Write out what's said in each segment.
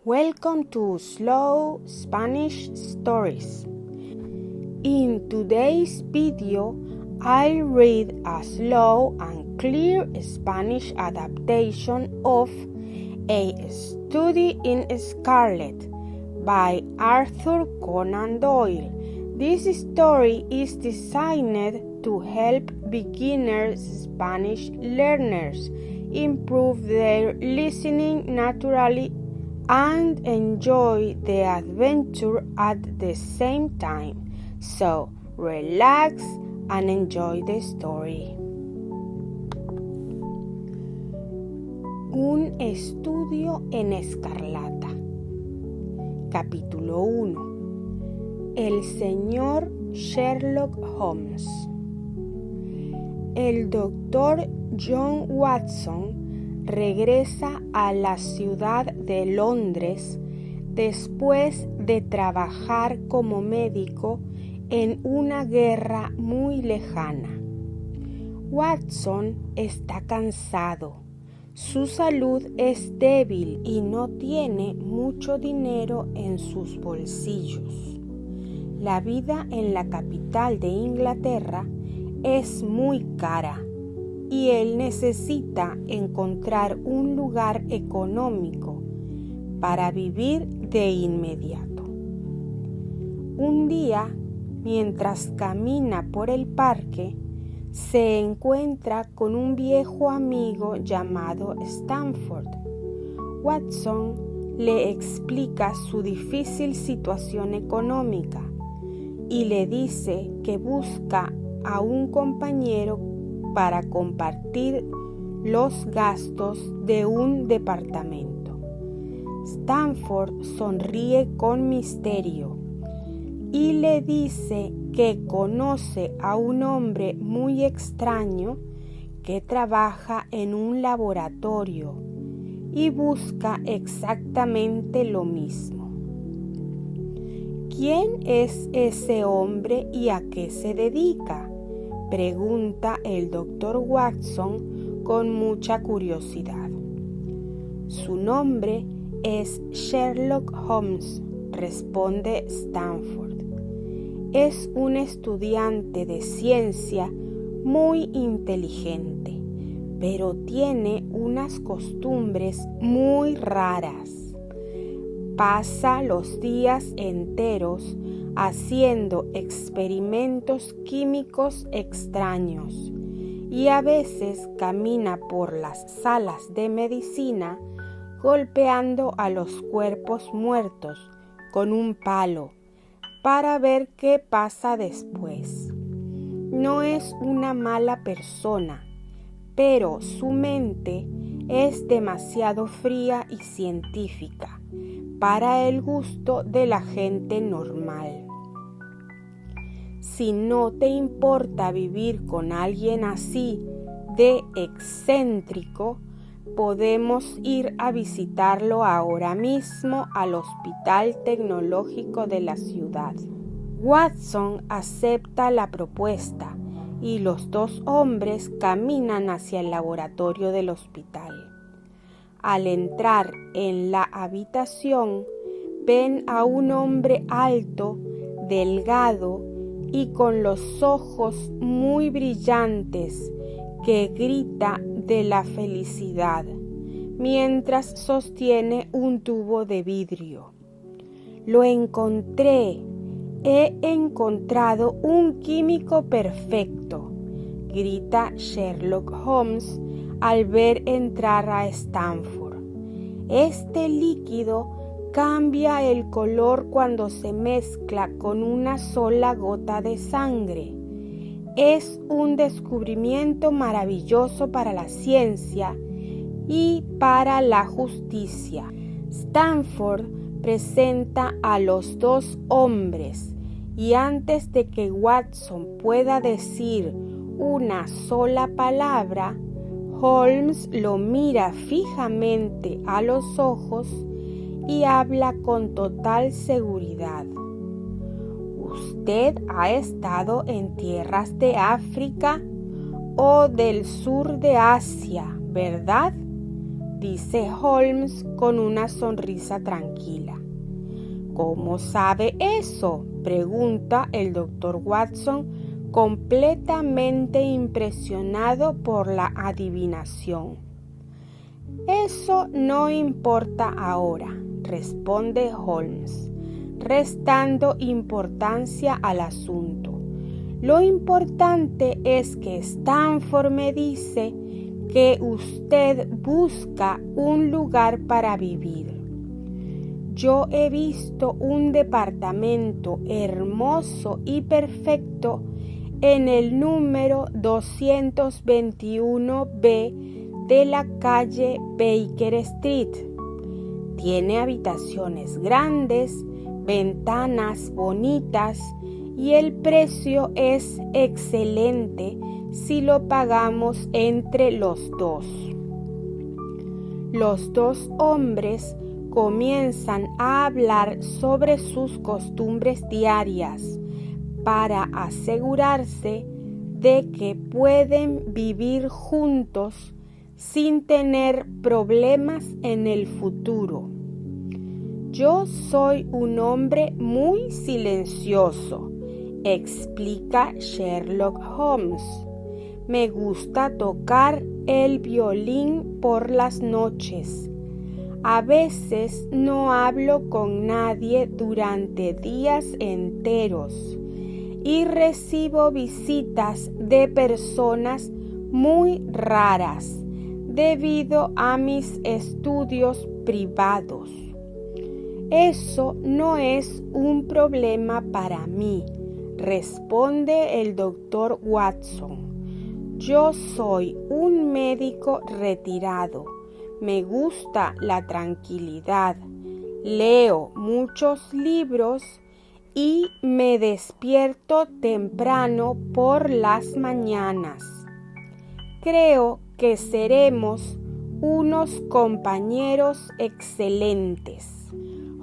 Welcome to Slow Spanish Stories. In today's video, I'll read a slow and clear Spanish adaptation of A Study in Scarlet by Arthur Conan Doyle. This story is designed to help beginner Spanish learners improve their listening naturally and enjoy the adventure at the same time. So, relax and enjoy the story. Un estudio en escarlata. Capítulo 1. El señor Sherlock Holmes. El doctor John Watson regresa a la ciudad de Londres después de trabajar como médico en una guerra muy lejana. Watson está cansado, su salud es débil y no tiene mucho dinero en sus bolsillos. La vida en la capital de Inglaterra es muy cara y él necesita encontrar un lugar económico para vivir de inmediato. Un día, mientras camina por el parque, se encuentra con un viejo amigo llamado Stanford. Watson le explica su difícil situación económica y le dice que busca a un compañero para compartir los gastos de un departamento. Stanford sonríe con misterio y le dice que conoce a un hombre muy extraño que trabaja en un laboratorio y busca exactamente lo mismo. ¿Quién es ese hombre y a qué se dedica?, pregunta el doctor Watson con mucha curiosidad. Su nombre es Sherlock Holmes, responde Stanford. Es un estudiante de ciencia muy inteligente, pero tiene unas costumbres muy raras. Pasa los días enteros haciendo experimentos químicos extraños y a veces camina por las salas de medicina golpeando a los cuerpos muertos con un palo para ver qué pasa después. No es una mala persona, pero su mente es demasiado fría y científica para el gusto de la gente normal. Si no te importa vivir con alguien así de excéntrico, podemos ir a visitarlo ahora mismo al Hospital Tecnológico de la ciudad. Watson acepta la propuesta y los dos hombres caminan hacia el laboratorio del hospital. Al entrar en la habitación, ven a un hombre alto, delgado y con los ojos muy brillantes que grita de la felicidad mientras sostiene un tubo de vidrio. Lo encontré. He encontrado un químico perfecto, grita Sherlock Holmes al ver entrar a Stanford. Este líquido cambia el color cuando se mezcla con una sola gota de sangre. Es un descubrimiento maravilloso para la ciencia y para la justicia. Stanford presenta a los dos hombres y antes de que Watson pueda decir una sola palabra, Holmes lo mira fijamente a los ojos y habla con total seguridad. ¿Usted ha estado en tierras de África o del sur de Asia, verdad?, dice Holmes con una sonrisa tranquila. ¿Cómo sabe eso?, pregunta el Dr. Watson, completamente impresionado por la adivinación. Eso no importa ahora, responde Holmes, restando importancia al asunto. Lo importante es que Stanford me dice que usted busca un lugar para vivir. Yo he visto un departamento hermoso y perfecto en el número 221B de la calle Baker Street. Tiene habitaciones grandes, ventanas bonitas y el precio es excelente si lo pagamos entre los dos. Los dos hombres comienzan a hablar sobre sus costumbres diarias para asegurarse de que pueden vivir juntos sin tener problemas en el futuro. Yo soy un hombre muy silencioso, explica Sherlock Holmes. Me gusta tocar el violín por las noches. A veces no hablo con nadie durante días enteros y recibo visitas de personas muy raras debido a mis estudios privados. Eso no es un problema para mí, responde el Dr. Watson. Yo soy un médico retirado. Me gusta la tranquilidad, leo muchos libros y me despierto temprano por las mañanas. Creo que seremos unos compañeros excelentes.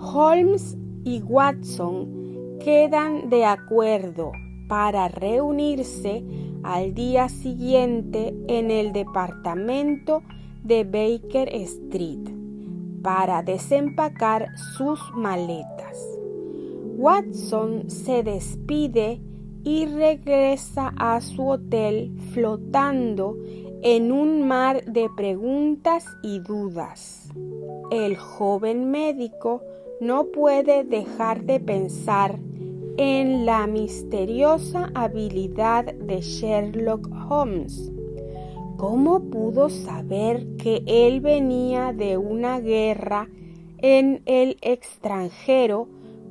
Holmes y Watson quedan de acuerdo para reunirse al día siguiente en el departamento de Baker Street para desempacar sus maletas. Watson se despide y regresa a su hotel flotando en un mar de preguntas y dudas. El joven médico no puede dejar de pensar en la misteriosa habilidad de Sherlock Holmes. ¿Cómo pudo saber que él venía de una guerra en el extranjero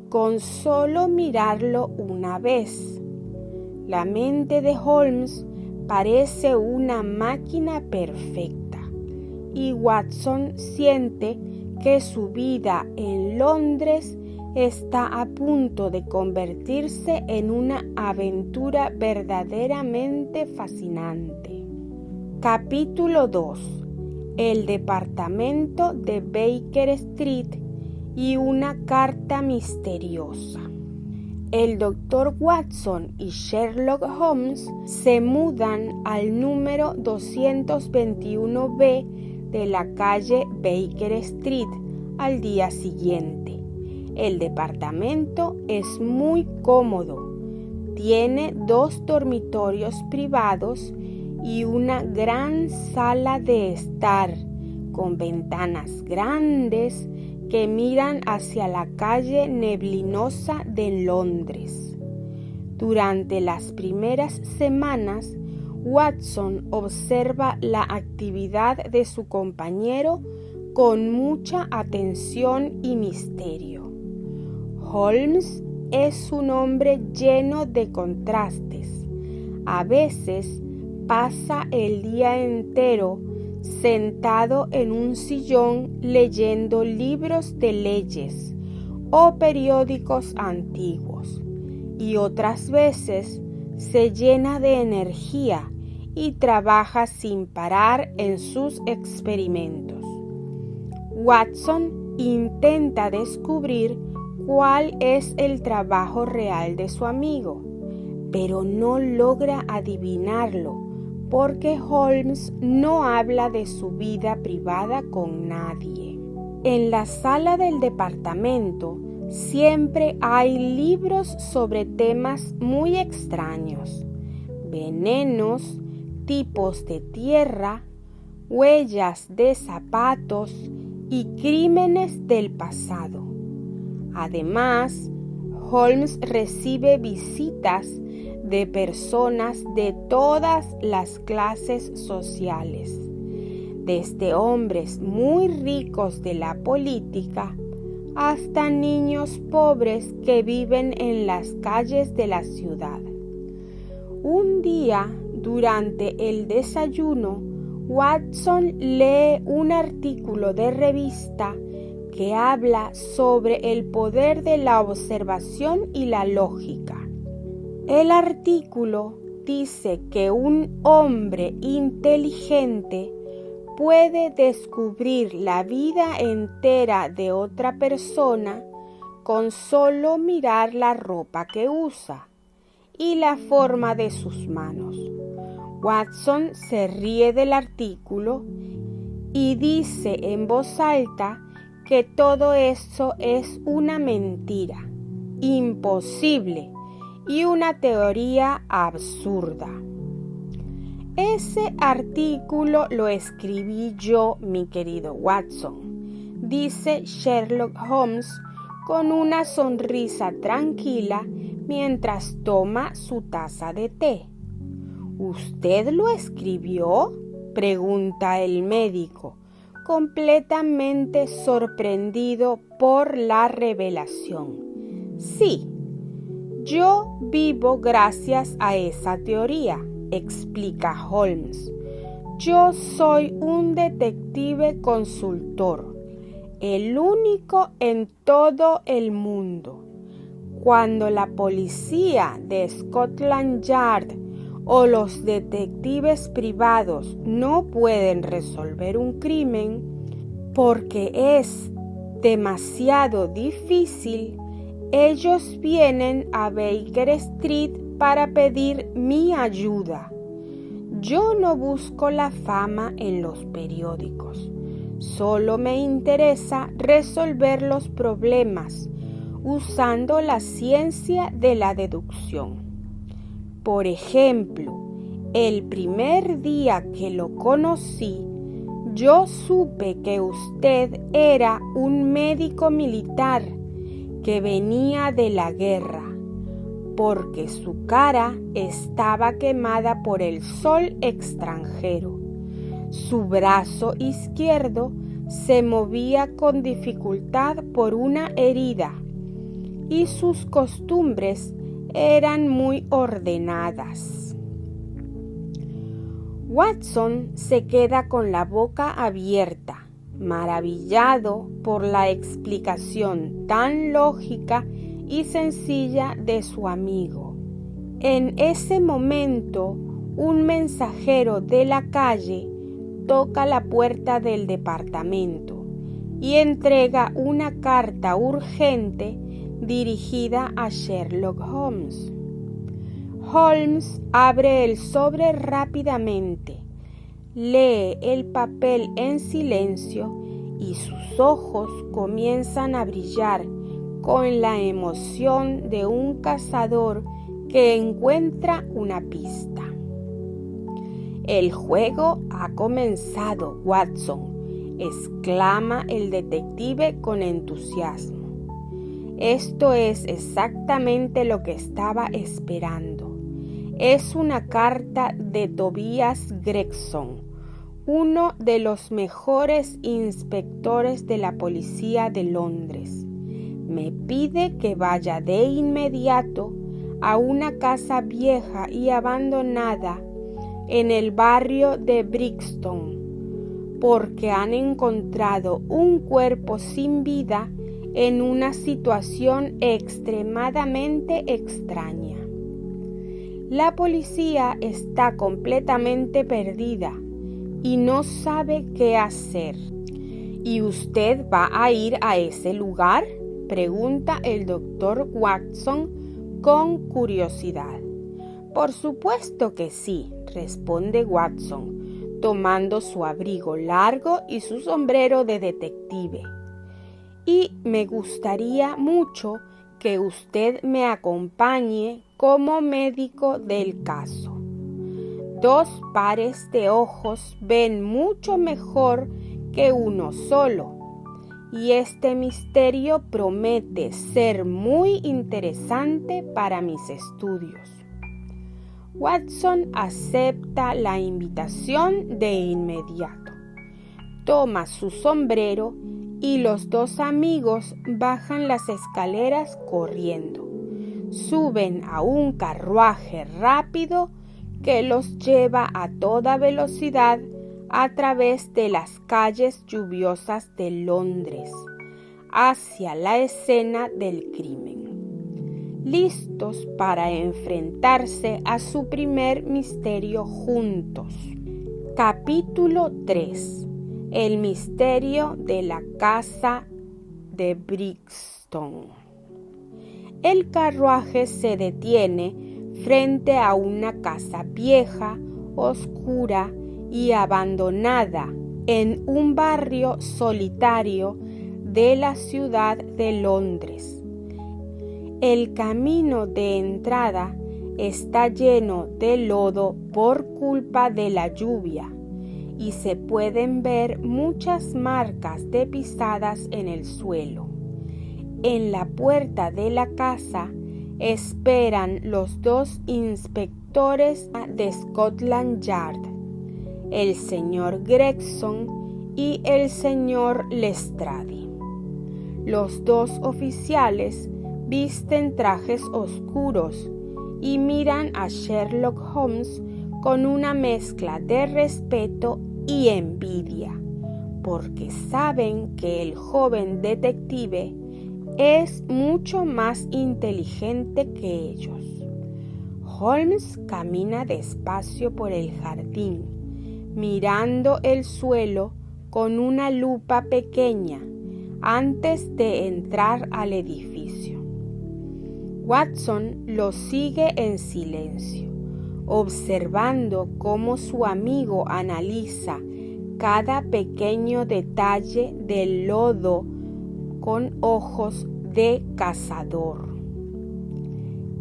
con solo mirarlo una vez? La mente de Holmes parece una máquina perfecta y Watson siente que su vida en Londres está a punto de convertirse en una aventura verdaderamente fascinante. Capítulo 2. El departamento de Baker Street y una carta misteriosa. El Dr. Watson y Sherlock Holmes se mudan al número 221B de la calle Baker Street al día siguiente. El departamento es muy cómodo. Tiene 2 dormitorios privados y una gran sala de estar con ventanas grandes que miran hacia la calle neblinosa de Londres. Durante las primeras semanas, Watson observa la actividad de su compañero con mucha atención y misterio. Holmes es un hombre lleno de contrastes. A veces pasa el día entero sentado en un sillón leyendo libros de leyes o periódicos antiguos, y otras veces se llena de energía y trabaja sin parar en sus experimentos. Watson intenta descubrir cuál es el trabajo real de su amigo, pero no logra adivinarlo porque Holmes no habla de su vida privada con nadie. En la sala del departamento siempre hay libros sobre temas muy extraños: venenos, tipos de tierra, huellas de zapatos y crímenes del pasado. Además, Holmes recibe visitas de personas de todas las clases sociales, desde hombres muy ricos de la política hasta niños pobres que viven en las calles de la ciudad. Un día, durante el desayuno, Watson lee un artículo de revista que habla sobre el poder de la observación y la lógica. El artículo dice que un hombre inteligente puede descubrir la vida entera de otra persona con solo mirar la ropa que usa y la forma de sus manos. Watson se ríe del artículo y dice en voz alta que todo eso es una mentira, imposible y una teoría absurda. Ese artículo lo escribí yo, mi querido Watson, dice Sherlock Holmes con una sonrisa tranquila mientras toma su taza de té. ¿Usted lo escribió?, pregunta el médico, completamente sorprendido por la revelación. Sí, yo vivo gracias a esa teoría, explica Holmes. Yo soy un detective consultor, el único en todo el mundo. Cuando la policía de Scotland Yard o los detectives privados no pueden resolver un crimen porque es demasiado difícil, ellos vienen a Baker Street para pedir mi ayuda. Yo no busco la fama en los periódicos, solo me interesa resolver los problemas usando la ciencia de la deducción. Por ejemplo, el primer día que lo conocí, yo supe que usted era un médico militar que venía de la guerra, porque su cara estaba quemada por el sol extranjero. Su brazo izquierdo se movía con dificultad por una herida y sus costumbres eran muy ordenadas. Watson se queda con la boca abierta, maravillado por la explicación tan lógica y sencilla de su amigo. En ese momento, un mensajero de la calle toca la puerta del departamento y entrega una carta urgente dirigida a Sherlock Holmes. Holmes abre el sobre rápidamente, lee el papel en silencio y sus ojos comienzan a brillar con la emoción de un cazador que encuentra una pista. El juego ha comenzado, Watson, exclama el detective con entusiasmo. Esto es exactamente lo que estaba esperando. Es una carta de Tobias Gregson, uno de los mejores inspectores de la policía de Londres. Me pide que vaya de inmediato a una casa vieja y abandonada en el barrio de Brixton, porque han encontrado un cuerpo sin vida en una situación extremadamente extraña. La policía está completamente perdida y no sabe qué hacer. ¿Y usted va a ir a ese lugar?, pregunta el doctor Watson con curiosidad. Por supuesto que sí, responde Watson, tomando su abrigo largo y su sombrero de detective. Y me gustaría mucho que usted me acompañe como médico del caso. 2 pares de ojos ven mucho mejor que uno solo, y este misterio promete ser muy interesante para mis estudios. Watson acepta la invitación de inmediato. Toma su sombrero y los 2 amigos bajan las escaleras corriendo. Suben a un carruaje rápido que los lleva a toda velocidad a través de las calles lluviosas de Londres, hacia la escena del crimen, listos para enfrentarse a su primer misterio juntos. Capítulo 3. El misterio de la casa de Brixton. El carruaje se detiene frente a una casa vieja, oscura y abandonada en un barrio solitario de la ciudad de Londres. El camino de entrada está lleno de lodo por culpa de la lluvia y se pueden ver muchas marcas de pisadas en el suelo. En la puerta de la casa esperan los 2 inspectores de Scotland Yard, el señor Gregson y el señor Lestrade. Los 2 oficiales visten trajes oscuros y miran a Sherlock Holmes con una mezcla de respeto y envidia, porque saben que el joven detective es mucho más inteligente que ellos. Holmes camina despacio por el jardín, mirando el suelo con una lupa pequeña antes de entrar al edificio. Watson lo sigue en silencio, observando cómo su amigo analiza cada pequeño detalle del lodo con ojos de cazador.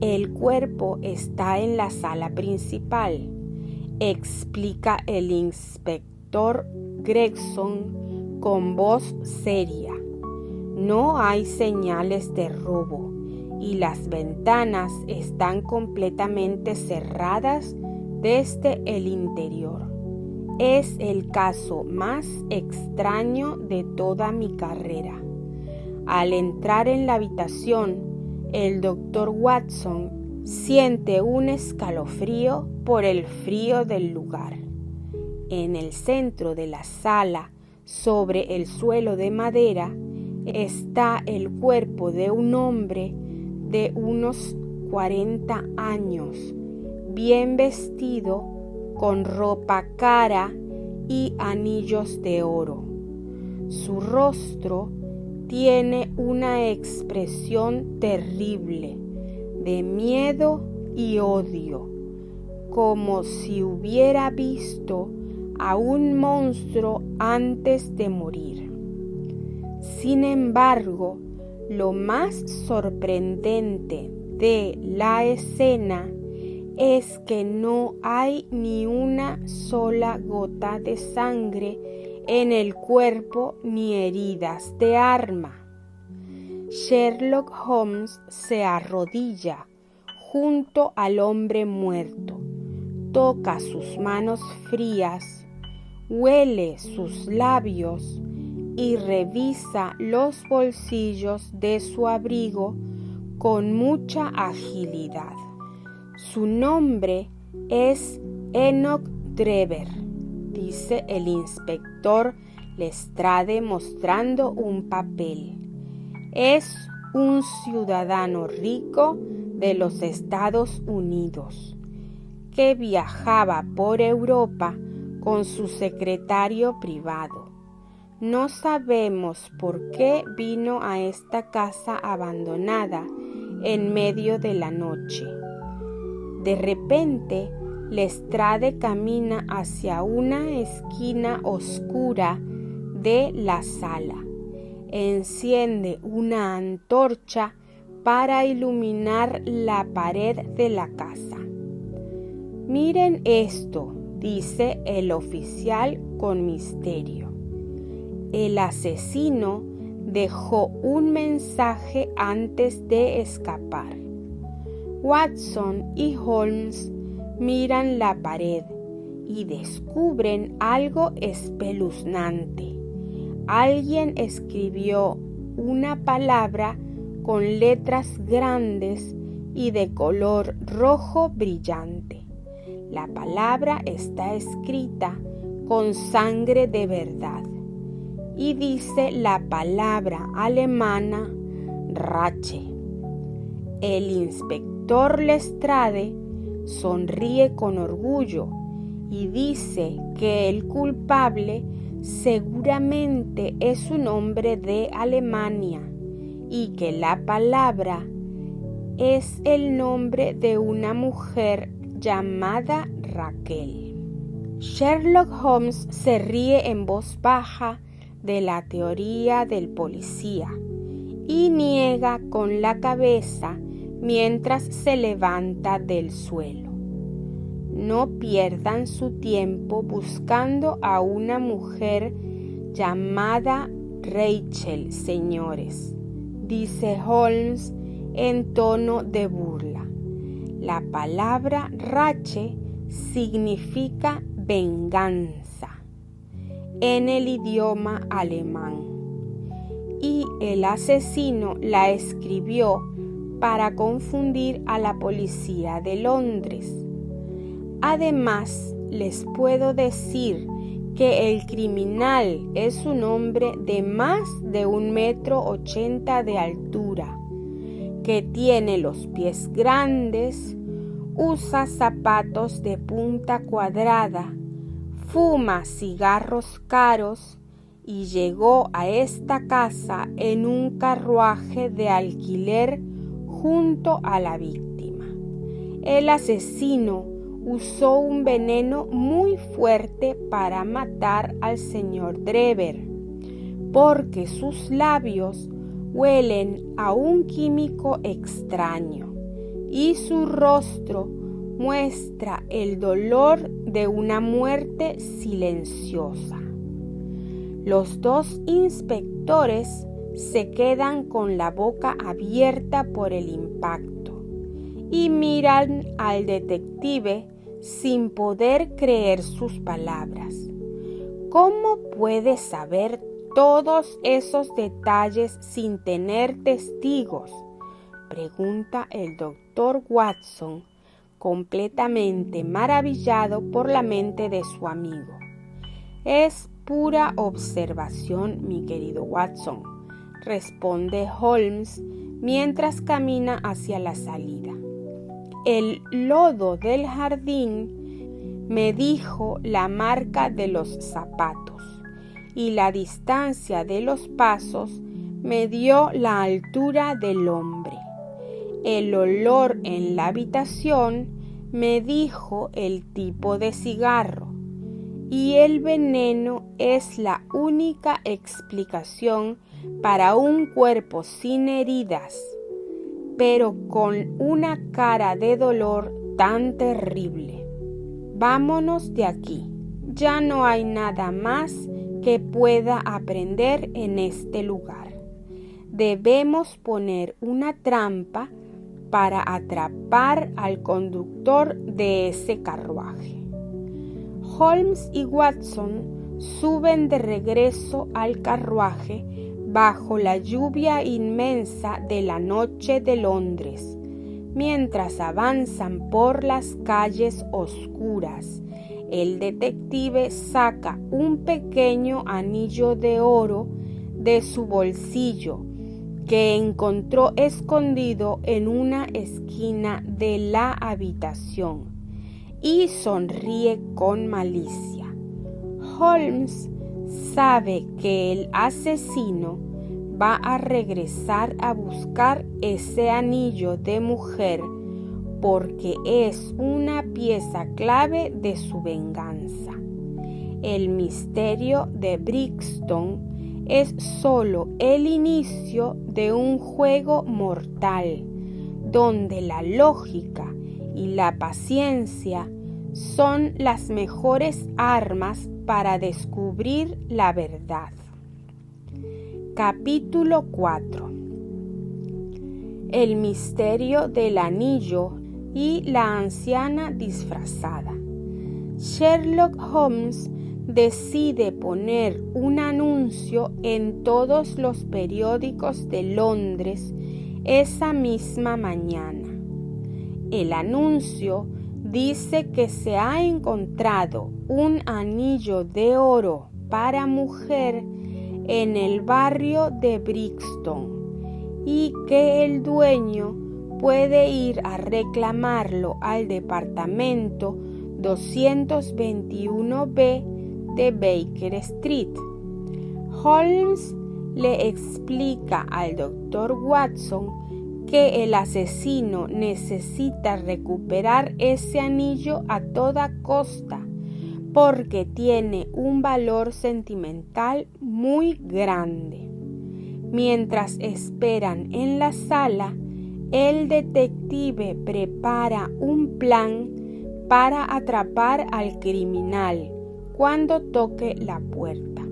El cuerpo está en la sala principal, explica el inspector Gregson con voz seria. No hay señales de robo y las ventanas están completamente cerradas desde el interior. Es el caso más extraño de toda mi carrera. Al entrar en la habitación, el doctor Watson siente un escalofrío por el frío del lugar. En el centro de la sala, sobre el suelo de madera, está el cuerpo de un hombre de unos 40 años, bien vestido, con ropa cara y anillos de oro. Su rostro tiene una expresión terrible de miedo y odio, como si hubiera visto a un monstruo antes de morir. Sin embargo, lo más sorprendente de la escena es que no hay ni una sola gota de sangre en el cuerpo ni heridas de arma. Sherlock Holmes se arrodilla junto al hombre muerto, toca sus manos frías, huele sus labios y revisa los bolsillos de su abrigo con mucha agilidad. Su nombre es Enoch Drebber, dice el inspector Lestrade mostrando un papel. Es un ciudadano rico de los Estados Unidos que viajaba por Europa con su secretario privado. No sabemos por qué vino a esta casa abandonada en medio de la noche. De repente, Lestrade camina hacia una esquina oscura de la sala. Enciende una antorcha para iluminar la pared de la casa. «Miren esto», dice el oficial con misterio. El asesino dejó un mensaje antes de escapar. Watson y Holmes miran la pared y descubren algo espeluznante. Alguien escribió una palabra con letras grandes y de color rojo brillante. La palabra está escrita con sangre de verdad y dice la palabra alemana Rache. El inspector Lestrade sonríe con orgullo y dice que el culpable seguramente es un hombre de Alemania y que la palabra es el nombre de una mujer llamada Raquel. Sherlock Holmes se ríe en voz baja de la teoría del policía y niega con la cabeza mientras se levanta del suelo. No pierdan su tiempo buscando a una mujer llamada Rachel, señores, dice Holmes en tono de burla. La palabra Rache significa venganza en el idioma alemán y el asesino la escribió para confundir a la policía de Londres. Además, les puedo decir que el criminal es un hombre de más de 1,80 m de altura, que tiene los pies grandes, usa zapatos de punta cuadrada, fuma cigarros caros y llegó a esta casa en un carruaje de alquiler junto a la víctima. El asesino usó un veneno muy fuerte para matar al señor Drever, porque sus labios huelen a un químico extraño y su rostro muestra el dolor de una muerte silenciosa. Los dos inspectores se quedan con la boca abierta por el impacto y miran al detective sin poder creer sus palabras. ¿Cómo puede saber todos esos detalles sin tener testigos?, pregunta el doctor Watson, completamente maravillado por la mente de su amigo. Es pura observación, mi querido Watson, responde Holmes mientras camina hacia la salida. El lodo del jardín me dijo la marca de los zapatos y la distancia de los pasos me dio la altura del hombre. El olor en la habitación me dijo el tipo de cigarro y el veneno es la única explicación para un cuerpo sin heridas, pero con una cara de dolor tan terrible. Vámonos de aquí. Ya no hay nada más que pueda aprender en este lugar. Debemos poner una trampa para atrapar al conductor de ese carruaje. Holmes y Watson suben de regreso al carruaje bajo la lluvia inmensa de la noche de Londres, mientras avanzan por las calles oscuras. El detective saca un pequeño anillo de oro de su bolsillo que encontró escondido en una esquina de la habitación y sonríe con malicia. Holmes sabe que el asesino va a regresar a buscar ese anillo de mujer porque es una pieza clave de su venganza. El misterio de Brixton es solo el inicio de un juego mortal, donde la lógica y la paciencia son las mejores armas para descubrir la verdad. Capítulo 4. El misterio del anillo y la anciana disfrazada. Sherlock Holmes decide poner un anuncio en todos los periódicos de Londres esa misma mañana. El anuncio dice que se ha encontrado un anillo de oro para mujer en el barrio de Brixton y que el dueño puede ir a reclamarlo al departamento 221B de Baker Street. Holmes le explica al doctor Watson que el asesino necesita recuperar ese anillo a toda costa porque tiene un valor sentimental muy grande. Mientras esperan en la sala, el detective prepara un plan para atrapar al criminal cuando toque la puerta.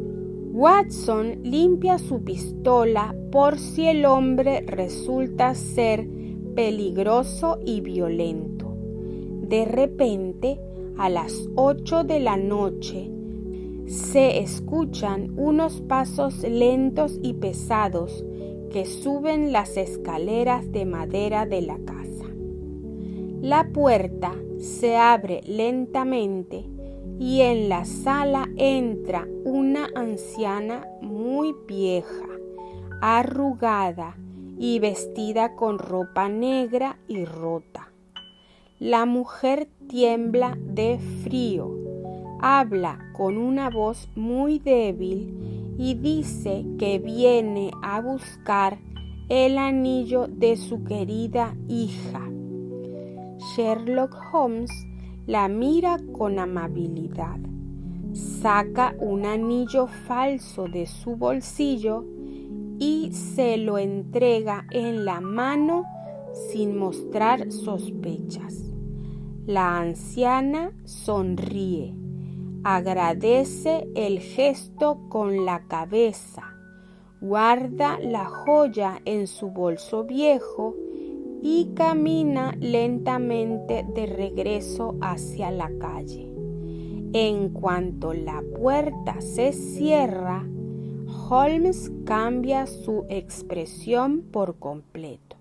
Watson limpia su pistola por si el hombre resulta ser peligroso y violento. De repente, a las 8 de la noche, se escuchan unos pasos lentos y pesados que suben las escaleras de madera de la casa. La puerta se abre lentamente y en la sala entra una anciana muy vieja, arrugada y vestida con ropa negra y rota. La mujer tiembla de frío, habla con una voz muy débil y dice que viene a buscar el anillo de su querida hija. Sherlock Holmes la mira con amabilidad, saca un anillo falso de su bolsillo y se lo entrega en la mano sin mostrar sospechas. La anciana sonríe, agradece el gesto con la cabeza, guarda la joya en su bolso viejo y camina lentamente de regreso hacia la calle. En cuanto la puerta se cierra, Holmes cambia su expresión por completo.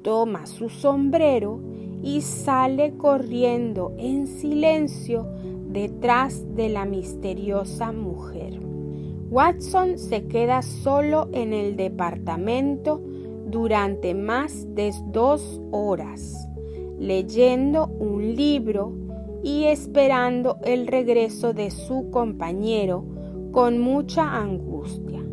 Toma su sombrero y sale corriendo en silencio detrás de la misteriosa mujer. Watson se queda solo en el departamento durante más de 2 horas, leyendo un libro y esperando el regreso de su compañero con mucha angustia.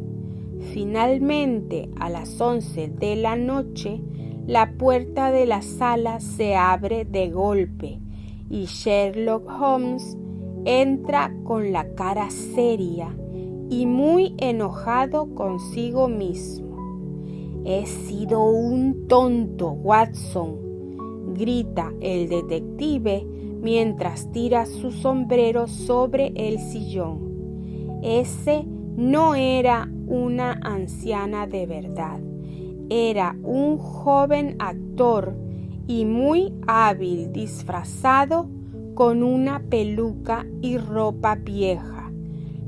Finalmente, a las 11 de la noche, la puerta de la sala se abre de golpe y Sherlock Holmes entra con la cara seria y muy enojado consigo mismo. «He sido un tonto, Watson», grita el detective mientras tira su sombrero sobre el sillón. Ese no era una anciana de verdad, era un joven actor y muy hábil disfrazado con una peluca y ropa vieja.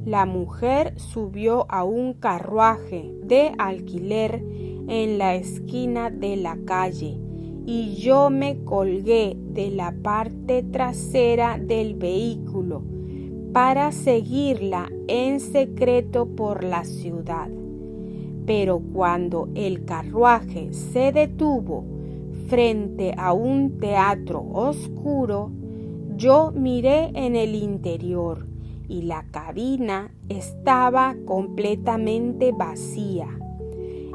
La mujer subió a un carruaje de alquiler en la esquina de la calle y yo me colgué de la parte trasera del vehículo para seguirla en secreto por la ciudad. Pero cuando el carruaje se detuvo frente a un teatro oscuro, yo miré en el interior y la cabina estaba completamente vacía.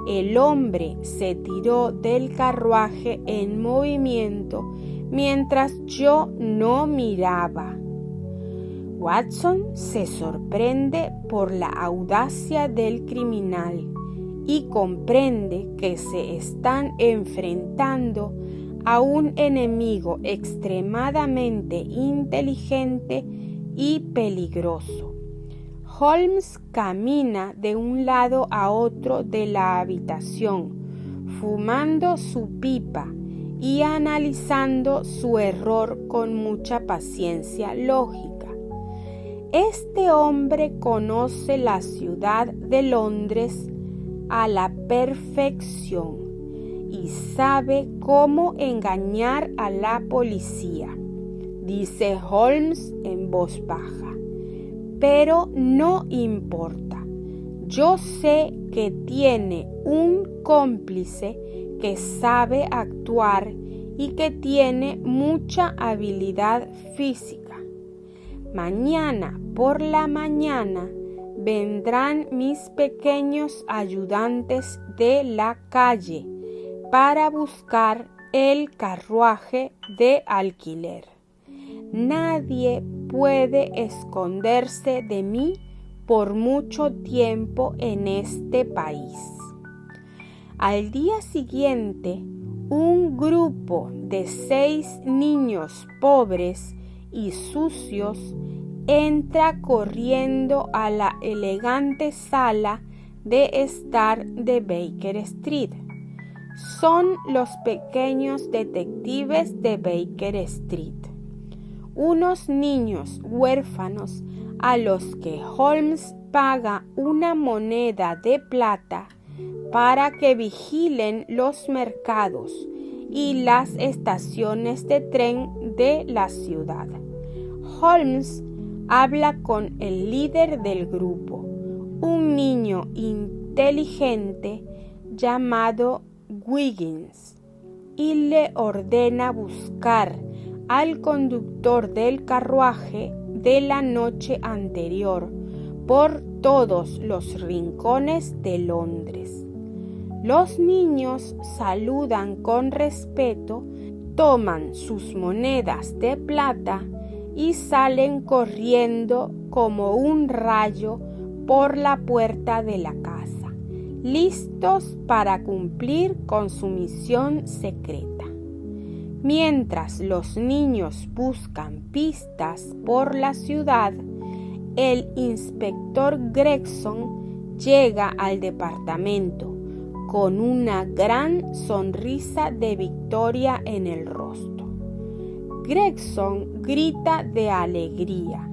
el hombre se tiró del carruaje en movimiento mientras yo no miraba. Watson se sorprende por la audacia del criminal y comprende que se están enfrentando a un enemigo extremadamente inteligente y peligroso. Holmes camina de un lado a otro de la habitación, fumando su pipa y analizando su error con mucha paciencia lógica. Este hombre conoce la ciudad de Londres a la perfección y sabe cómo engañar a la policía, dice Holmes en voz baja. Pero no importa. Yo sé que tiene un cómplice que sabe actuar y que tiene mucha habilidad física. Mañana por la mañana vendrán mis pequeños ayudantes de la calle para buscar el carruaje de alquiler. Nadie puede esconderse de mí por mucho tiempo en este país. Al día siguiente, un grupo de 6 niños pobres y sucios entra corriendo a la elegante sala de estar de Baker Street. Son los pequeños detectives de Baker Street, unos niños huérfanos a los que Holmes paga una moneda de plata para que vigilen los mercados y las estaciones de tren de la ciudad. Holmes habla con el líder del grupo, un niño inteligente llamado Wiggins, y le ordena buscar al conductor del carruaje de la noche anterior por todos los rincones de Londres. Los niños saludan con respeto, toman sus monedas de plata y salen corriendo como un rayo por la puerta de la casa, listos para cumplir con su misión secreta. Mientras los niños buscan pistas por la ciudad, el inspector Gregson llega al departamento con una gran sonrisa de victoria en el rostro. Gregson grita de alegría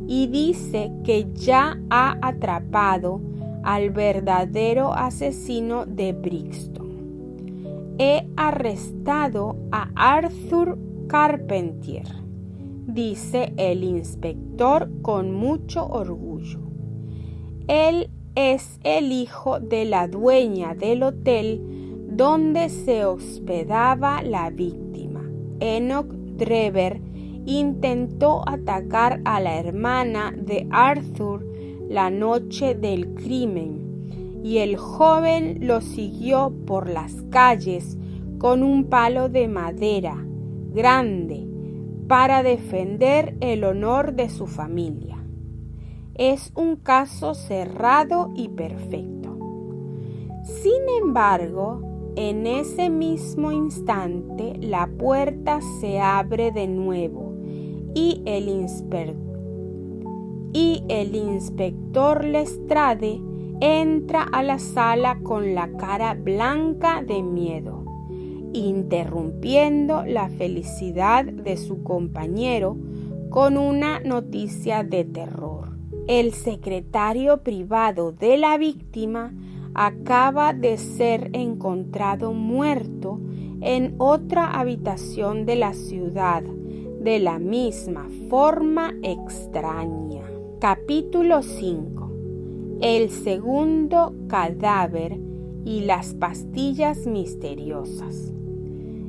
y dice que ya ha atrapado al verdadero asesino de Brixton. He arrestado a Arthur Carpentier, dice el inspector con mucho orgullo. Él es el hijo de la dueña del hotel donde se hospedaba la víctima. Enoch Drever intentó atacar a la hermana de Arthur la noche del crimen, y el joven lo siguió por las calles con un palo de madera grande para defender el honor de su familia. Es un caso cerrado y perfecto. Sin embargo, en ese mismo instante la puerta se abre de nuevo y el inspector Lestrade entra a la sala con la cara blanca de miedo, interrumpiendo la felicidad de su compañero con una noticia de terror. El secretario privado de la víctima acaba de ser encontrado muerto en otra habitación de la ciudad, de la misma forma extraña. Capítulo 5. El segundo cadáver y las pastillas misteriosas.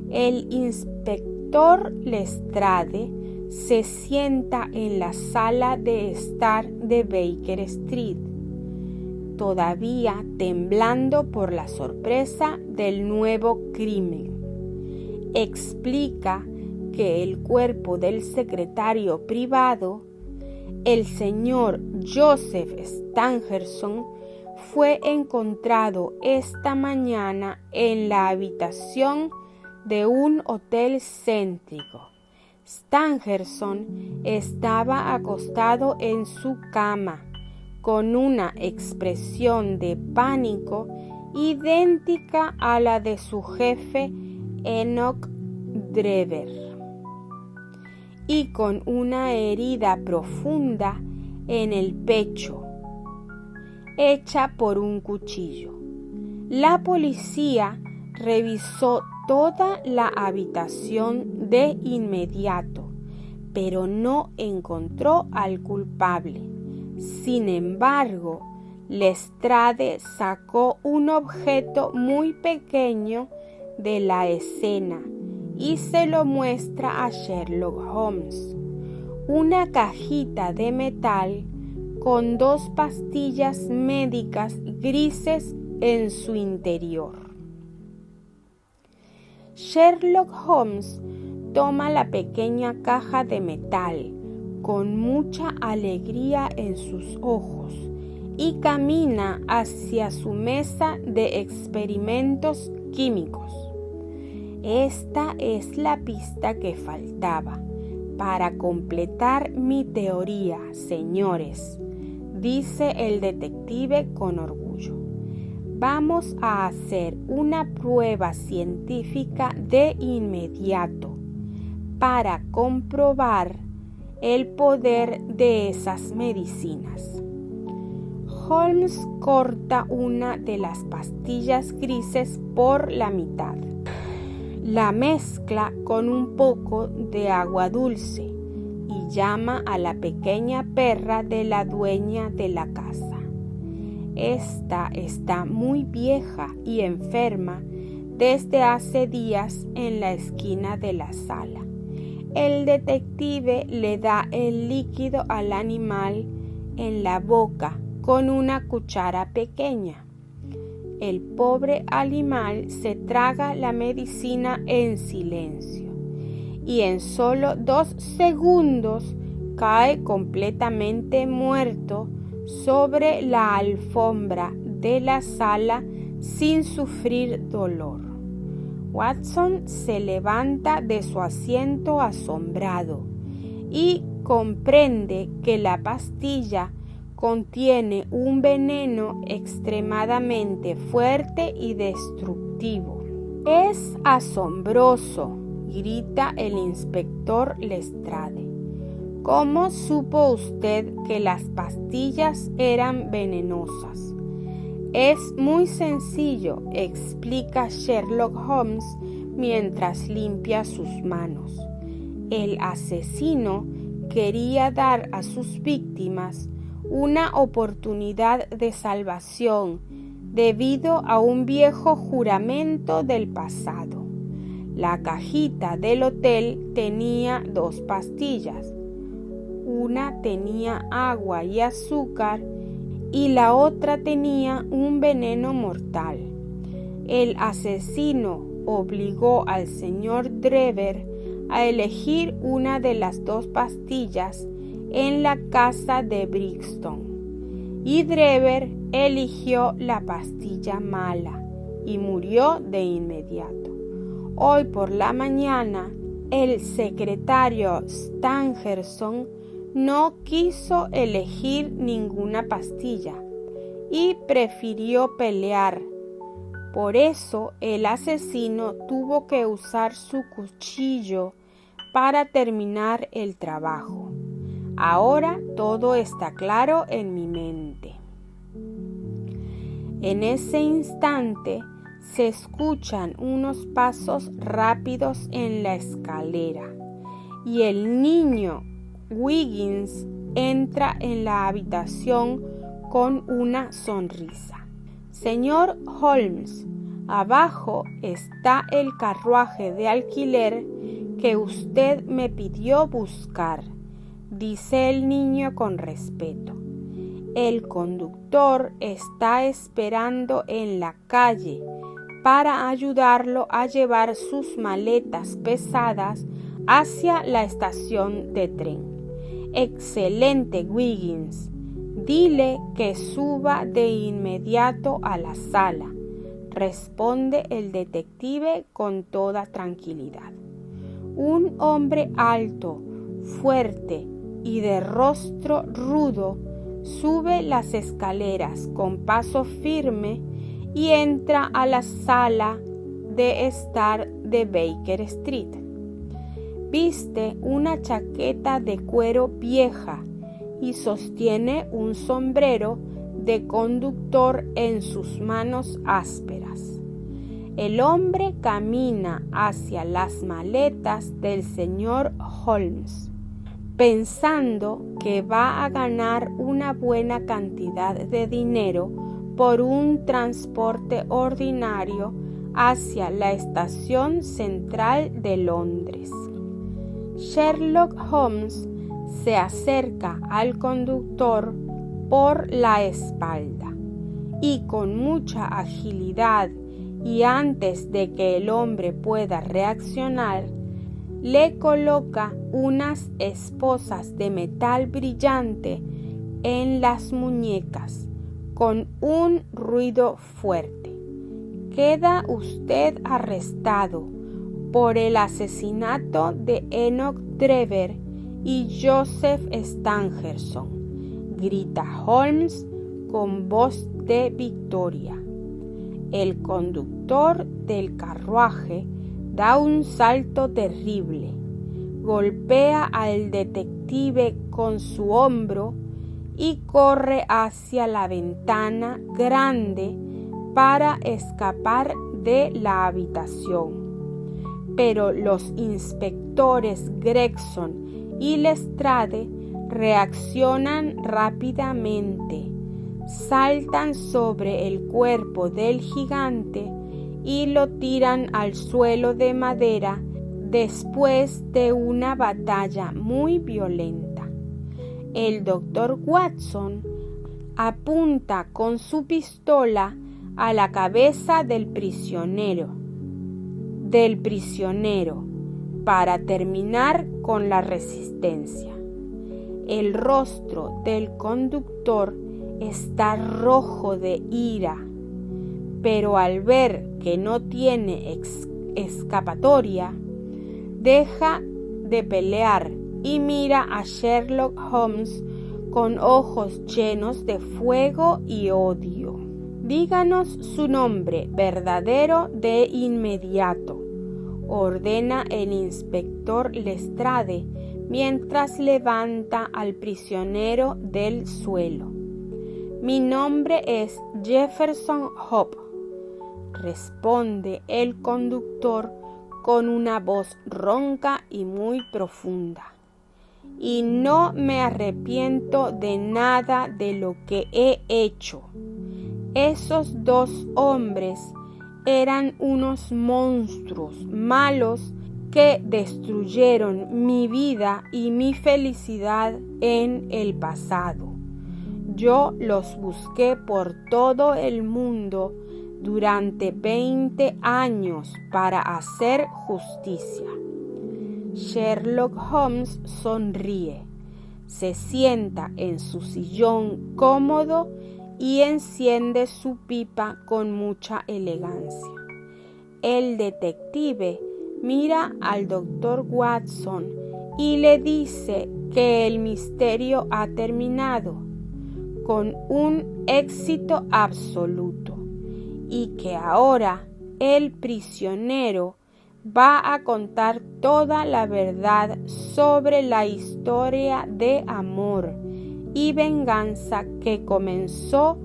El inspector Lestrade se sienta en la sala de estar de Baker Street. todavía temblando por la sorpresa del nuevo crimen. Explica que el cuerpo del secretario privado, el señor Joseph Stangerson, fue encontrado esta mañana en la habitación de un hotel céntrico. Stangerson estaba acostado en su cama con una expresión de pánico idéntica a la de su jefe Enoch Drever y con una herida profunda en el pecho hecha por un cuchillo. La policía revisó toda la habitación de inmediato, pero no encontró al culpable. Sin embargo, Lestrade sacó un objeto muy pequeño de la escena y se lo muestra a Sherlock Holmes: una cajita de metal con 2 pastillas médicas grises en su interior. Sherlock Holmes toma la pequeña caja de metal con mucha alegría en sus ojos y camina hacia su mesa de experimentos químicos. Esta es la pista que faltaba para completar mi teoría, señores, dice el detective con orgullo. Vamos a hacer una prueba científica de inmediato para comprobar el poder de esas medicinas. Holmes corta una de las pastillas grises por la mitad. La mezcla con un poco de agua dulce y llama a la pequeña perra de la dueña de la casa. Esta está muy vieja y enferma desde hace días en la esquina de la sala. El detective le da el líquido al animal en la boca con una cuchara pequeña. El pobre animal se traga la medicina en silencio y en solo 2 segundos cae completamente muerto sobre la alfombra de la sala sin sufrir dolor. Watson se levanta de su asiento asombrado y comprende que la pastilla contiene un veneno extremadamente fuerte y destructivo. «Es asombroso», grita el inspector Lestrade. «¿Cómo supo usted que las pastillas eran venenosas?» «Es muy sencillo», explica Sherlock Holmes mientras limpia sus manos. El asesino quería dar a sus víctimas una oportunidad de salvación debido a un viejo juramento del pasado. La cajita del hotel tenía 2 pastillas. Una tenía agua y azúcar y la otra tenía un veneno mortal. El asesino obligó al señor Drever a elegir una de las 2 pastillas en la casa de Brixton, y Drever eligió la pastilla mala y murió de inmediato. Hoy por la mañana, el secretario Stangerson no quiso elegir ninguna pastilla y prefirió pelear. Por eso el asesino tuvo que usar su cuchillo para terminar el trabajo. Ahora todo está claro en mi mente. En ese instante se escuchan unos pasos rápidos en la escalera y el niño Wiggins entra en la habitación con una sonrisa. «Señor Holmes, abajo está el carruaje de alquiler que usted me pidió buscar», dice el niño con respeto. El conductor está esperando en la calle para ayudarlo a llevar sus maletas pesadas hacia la estación de tren. Excelente, Wiggins. Dile que suba de inmediato a la sala, responde el detective con toda tranquilidad. Un hombre alto, fuerte y de rostro rudo sube las escaleras con paso firme y entra a la sala de estar de Baker Street. Viste una chaqueta de cuero vieja y sostiene un sombrero de conductor en sus manos ásperas. El hombre camina hacia las maletas del señor Holmes, pensando que va a ganar una buena cantidad de dinero por un transporte ordinario hacia la estación central de Londres. Sherlock Holmes se acerca al conductor por la espalda y con mucha agilidad y antes de que el hombre pueda reaccionar, le coloca unas esposas de metal brillante en las muñecas con un ruido fuerte. Queda usted arrestado por el asesinato de Enoch Drever y Joseph Stangerson, grita Holmes con voz de victoria. El conductor del carruaje da un salto terrible, golpea al detective con su hombro y corre hacia la ventana grande para escapar de la habitación. Pero los inspectores Gregson y Lestrade reaccionan rápidamente, saltan sobre el cuerpo del gigante y lo tiran al suelo de madera después de una batalla muy violenta. El doctor Watson apunta con su pistola a la cabeza del prisionero para terminar con la resistencia. El rostro del conductor está rojo de ira, pero al ver que no tiene escapatoria, deja de pelear y mira a Sherlock Holmes con ojos llenos de fuego y odio. Díganos su nombre verdadero de inmediato, ordena el inspector Lestrade mientras levanta al prisionero del suelo. Mi nombre es Jefferson Hope, responde el conductor con una voz ronca y muy profunda. Y no me arrepiento de nada de lo que he hecho. Esos dos hombres eran unos monstruos malos que destruyeron mi vida y mi felicidad en el pasado. Yo los busqué por todo el mundo durante 20 años para hacer justicia. Sherlock Holmes sonríe, se sienta en su sillón cómodo y enciende su pipa con mucha elegancia. El detective mira al doctor Watson y le dice que el misterio ha terminado con un éxito absoluto y que ahora el prisionero va a contar toda la verdad sobre la historia de amor y venganza que comenzó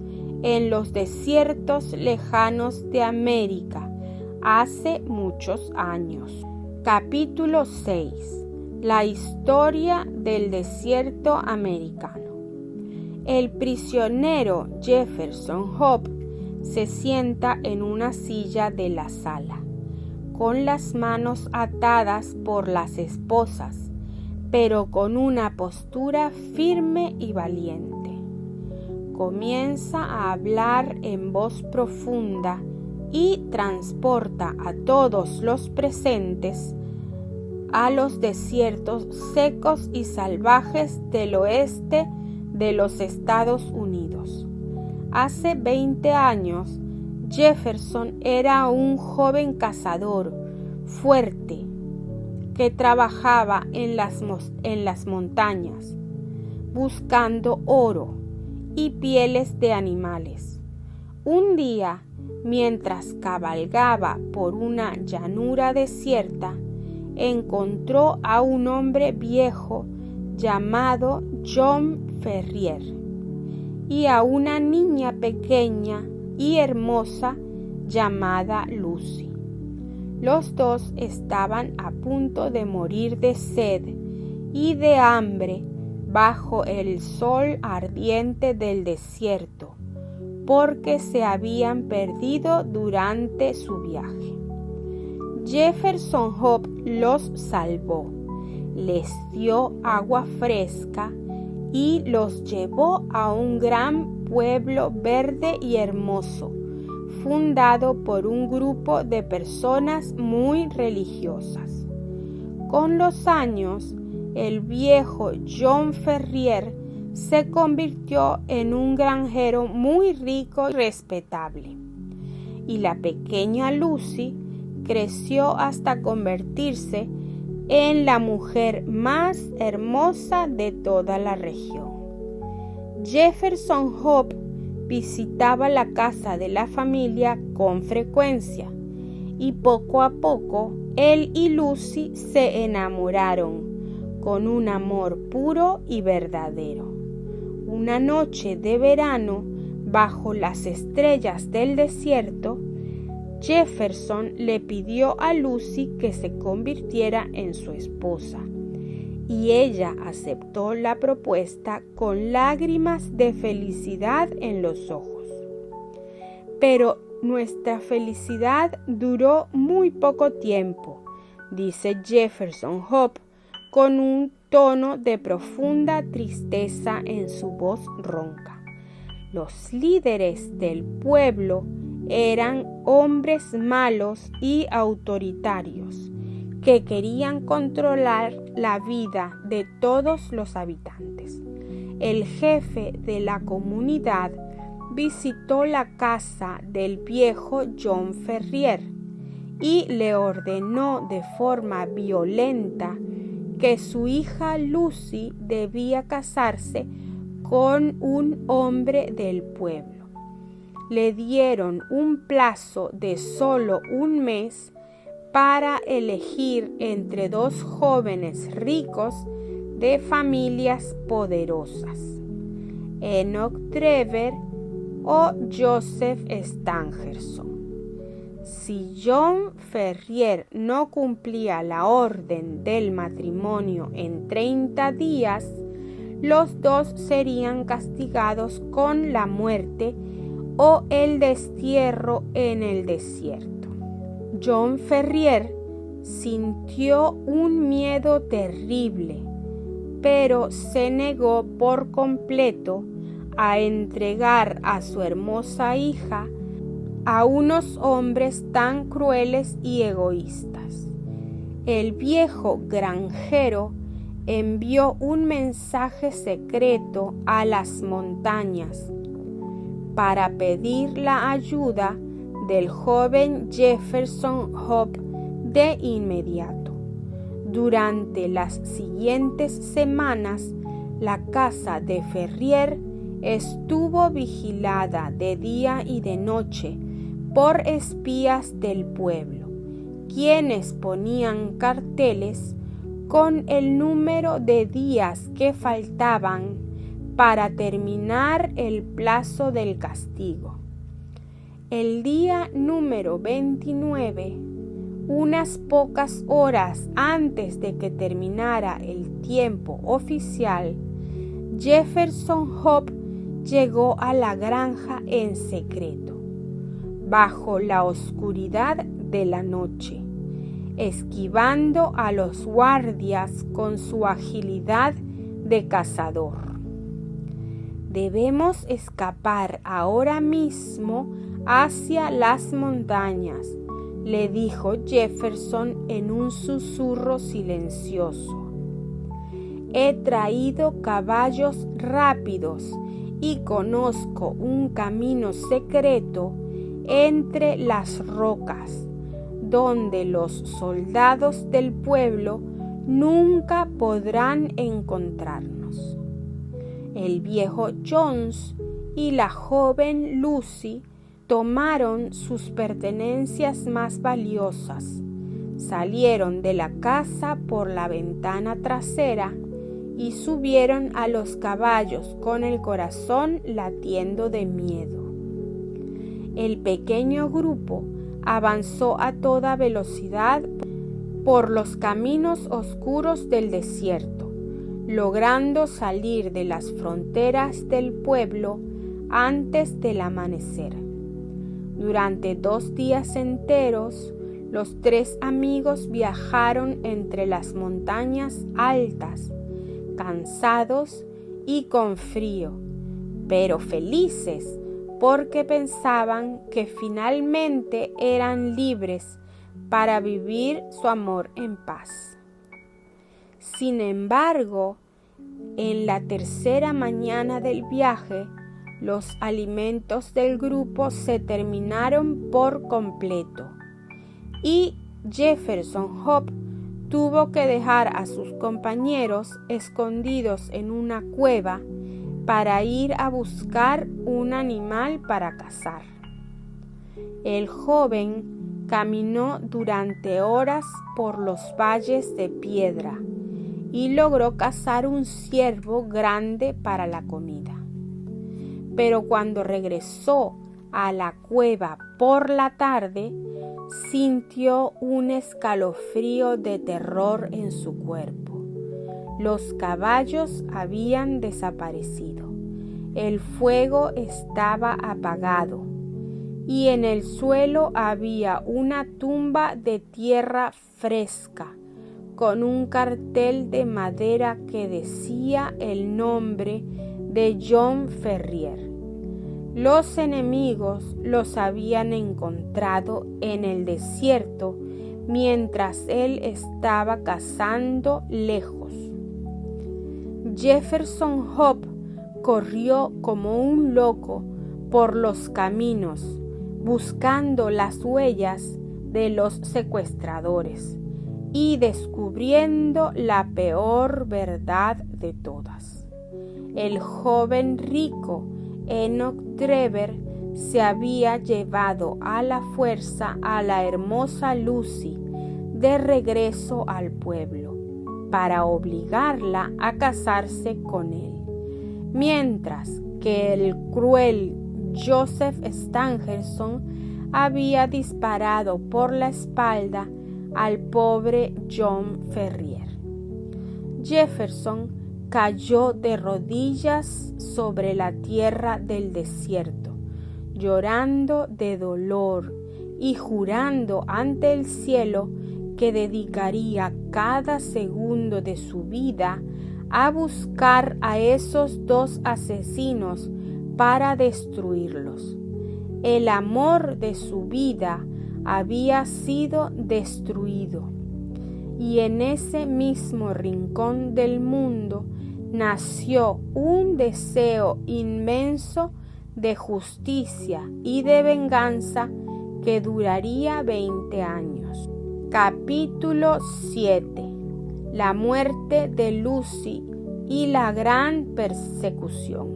en los desiertos lejanos de América hace muchos años. Capítulo 6. La historia del desierto americano. El prisionero Jefferson Hope se sienta en una silla de la sala, con las manos atadas por las esposas, pero con una postura firme y valiente. comienza a hablar en voz profunda y transporta a todos los presentes a los desiertos secos y salvajes del oeste de los Estados Unidos. Hace 20 años, Jefferson era un joven cazador fuerte que trabajaba en las montañas buscando oro y pieles de animales. Un día, mientras cabalgaba por una llanura desierta, encontró a un hombre viejo llamado John Ferrier y a una niña pequeña y hermosa llamada Lucy. Los dos estaban a punto de morir de sed y de hambre bajo el sol ardiente del desierto, porque se habían perdido durante su viaje. Jefferson Hope los salvó, les dio agua fresca y los llevó a un gran pueblo verde y hermoso, fundado por un grupo de personas muy religiosas. Con los años, el viejo John Ferrier se convirtió en un granjero muy rico y respetable, y la pequeña Lucy creció hasta convertirse en la mujer más hermosa de toda la región. Jefferson Hope visitaba la casa de la familia con frecuencia y poco a poco él y Lucy se enamoraron con un amor puro y verdadero. Una noche de verano, bajo las estrellas del desierto, Jefferson le pidió a Lucy que se convirtiera en su esposa, y ella aceptó la propuesta con lágrimas de felicidad en los ojos. Pero nuestra felicidad duró muy poco tiempo, dice Jefferson Hope, con un tono de profunda tristeza en su voz ronca. Los líderes del pueblo eran hombres malos y autoritarios que querían controlar la vida de todos los habitantes. El jefe de la comunidad visitó la casa del viejo John Ferrier y le ordenó de forma violenta que su hija Lucy debía casarse con un hombre del pueblo. Le dieron un plazo de solo un mes para elegir entre dos jóvenes ricos de familias poderosas, Enoch Trevor o Joseph Stangerson. Si John Ferrier no cumplía la orden del matrimonio en 30 días, los dos serían castigados con la muerte o el destierro en el desierto. John Ferrier sintió un miedo terrible, pero se negó por completo a entregar a su hermosa hija a unos hombres tan crueles y egoístas. El viejo granjero envió un mensaje secreto a las montañas para pedir la ayuda del joven Jefferson Hope de inmediato. Durante las siguientes semanas, la casa de Ferrier estuvo vigilada de día y de noche por espías del pueblo, quienes ponían carteles con el número de días que faltaban para terminar el plazo del castigo. El día número 29, unas pocas horas antes de que terminara el tiempo oficial, Jefferson Hope llegó a la granja en secreto, bajo la oscuridad de la noche, esquivando a los guardias con su agilidad de cazador. Debemos escapar ahora mismo hacia las montañas, le dijo Jefferson en un susurro silencioso. He traído caballos rápidos y conozco un camino secreto entre las rocas, donde los soldados del pueblo nunca podrán encontrarnos. El viejo Jones y la joven Lucy tomaron sus pertenencias más valiosas, salieron de la casa por la ventana trasera y subieron a los caballos con el corazón latiendo de miedo. El pequeño grupo avanzó a toda velocidad por los caminos oscuros del desierto, logrando salir de las fronteras del pueblo antes del amanecer. Durante 2 días enteros, los 3 amigos viajaron entre las montañas altas, cansados y con frío, pero felices porque pensaban que finalmente eran libres para vivir su amor en paz. Sin embargo, en la tercera mañana del viaje, los alimentos del grupo se terminaron por completo y Jefferson Hope tuvo que dejar a sus compañeros escondidos en una cueva para ir a buscar un animal para cazar. El joven caminó durante horas por los valles de piedra y logró cazar un ciervo grande para la comida. Pero cuando regresó a la cueva por la tarde, sintió un escalofrío de terror en su cuerpo. Los caballos habían desaparecido, el fuego estaba apagado y en el suelo había una tumba de tierra fresca con un cartel de madera que decía el nombre de John Ferrier. Los enemigos los habían encontrado en el desierto mientras él estaba cazando lejos. Jefferson Hope corrió como un loco por los caminos, buscando las huellas de los secuestradores y descubriendo la peor verdad de todas. El joven rico Enoch Drever se había llevado a la fuerza a la hermosa Lucy de regreso al pueblo para obligarla a casarse con él, mientras que el cruel Joseph Stangerson había disparado por la espalda al pobre John Ferrier. Jefferson cayó de rodillas sobre la tierra del desierto, llorando de dolor y jurando ante el cielo que dedicaría cada segundo de su vida a buscar a esos 2 asesinos para destruirlos. El amor de su vida había sido destruido, y en ese mismo rincón del mundo nació un deseo inmenso de justicia y de venganza que duraría 20 años. Capítulo 7. La muerte de Lucy y la gran persecución.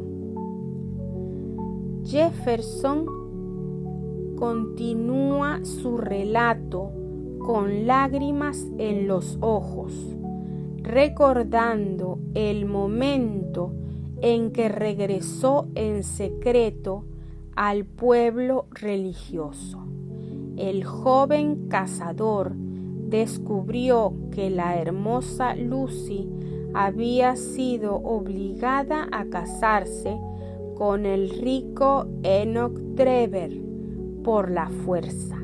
Jefferson continúa su relato con lágrimas en los ojos, recordando el momento en que regresó en secreto al pueblo religioso. El joven cazador descubrió que la hermosa Lucy había sido obligada a casarse con el rico Enoch Drever por la fuerza.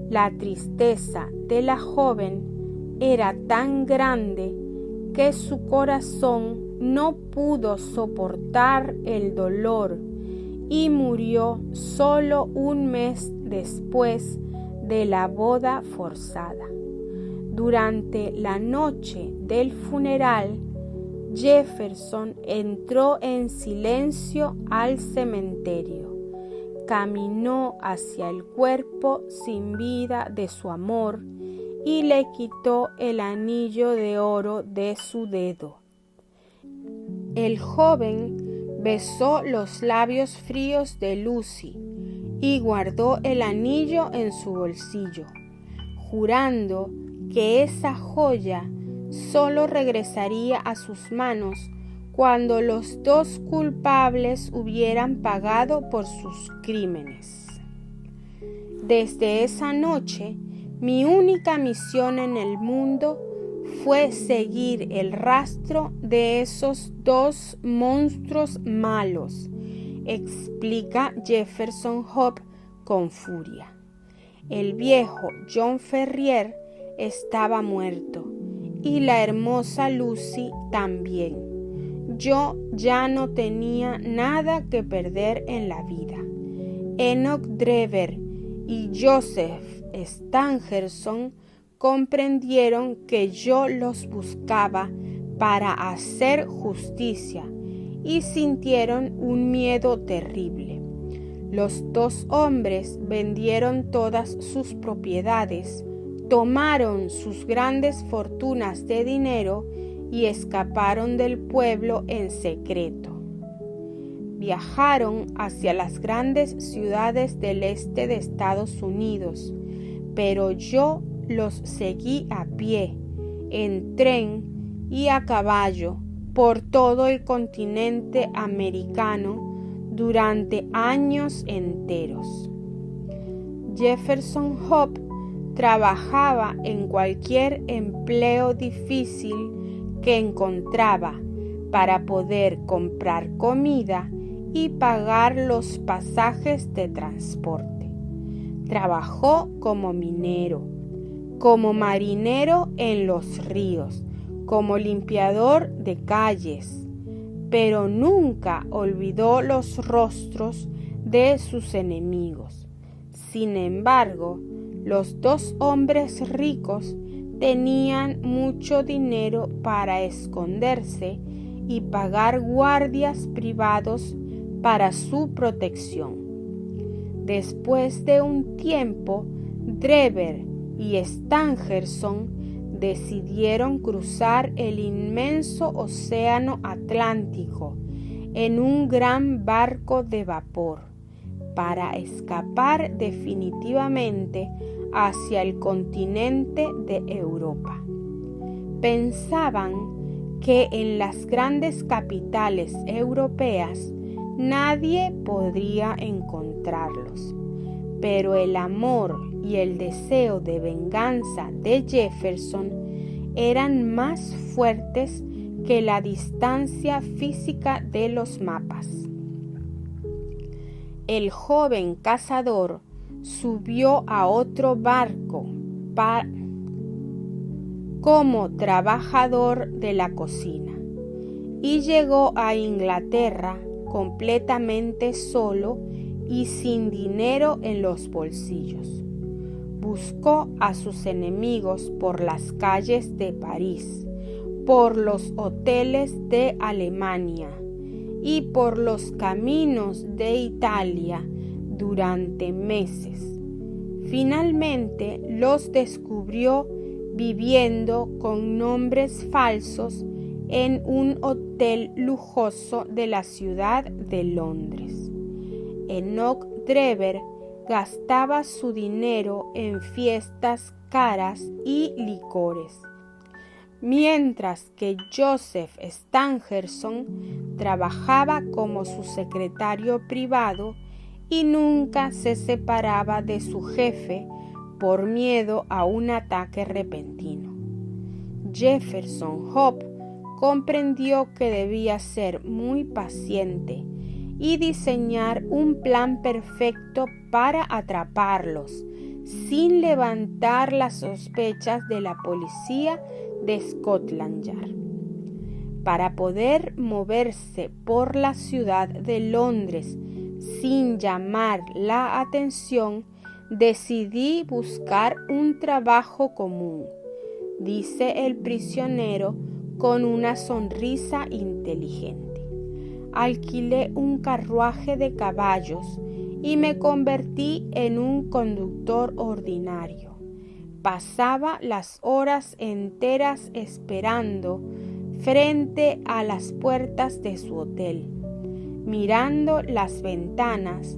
La tristeza de la joven era tan grande que su corazón no pudo soportar el dolor y murió solo un mes después de la boda forzada. Durante la noche del funeral, Jefferson entró en silencio al cementerio, caminó hacia el cuerpo sin vida de su amor y le quitó el anillo de oro de su dedo. El joven besó los labios fríos de Lucy y guardó el anillo en su bolsillo, jurando que esa joya solo regresaría a sus manos cuando los dos culpables hubieran pagado por sus crímenes. Desde esa noche, mi única misión en el mundo fue seguir el rastro de esos dos monstruos malos, explica Jefferson Hope con furia. El viejo John Ferrier estaba muerto y la hermosa Lucy también. Yo ya no tenía nada que perder en la vida. Enoch Drever y Joseph Stangerson comprendieron que yo los buscaba para hacer justicia y sintieron un miedo terrible. Los dos hombres vendieron todas sus propiedades, tomaron sus grandes fortunas de dinero y escaparon del pueblo en secreto. Viajaron hacia las grandes ciudades del este de Estados Unidos, pero yo los seguí a pie, en tren y a caballo por todo el continente americano durante años enteros. Jefferson Hope trabajaba en cualquier empleo difícil que encontraba para poder comprar comida y pagar los pasajes de transporte. Trabajó como minero, como marinero en los ríos, como limpiador de calles, pero nunca olvidó los rostros de sus enemigos. Sin embargo, los dos hombres ricos tenían mucho dinero para esconderse y pagar guardias privados para su protección. Después de un tiempo, Drever y Stangerson decidieron cruzar el inmenso océano Atlántico en un gran barco de vapor para escapar definitivamente hacia el continente de Europa. Pensaban que en las grandes capitales europeas nadie podría encontrarlos, pero el amor y el deseo de venganza de Jefferson eran más fuertes que la distancia física de los mapas. El joven cazador subió a otro barco como trabajador de la cocina y llegó a Inglaterra completamente solo y sin dinero en los bolsillos. Buscó a sus enemigos por las calles de París, por los hoteles de Alemania y por los caminos de Italia durante meses. Finalmente los descubrió viviendo con nombres falsos en un hotel lujoso de la ciudad de Londres. Enoch Drever gastaba su dinero en fiestas caras y licores, mientras que Joseph Stangerson trabajaba como su secretario privado y nunca se separaba de su jefe por miedo a un ataque repentino. Jefferson Hope comprendió que debía ser muy paciente y diseñar un plan perfecto para atraparlos, sin levantar las sospechas de la policía de Scotland Yard. para poder moverse por la ciudad de Londres sin llamar la atención, decidí buscar un trabajo común, dice el prisionero con una sonrisa inteligente. Alquilé un carruaje de caballos y me convertí en un conductor ordinario. Pasaba las horas enteras esperando frente a las puertas de su hotel, mirando las ventanas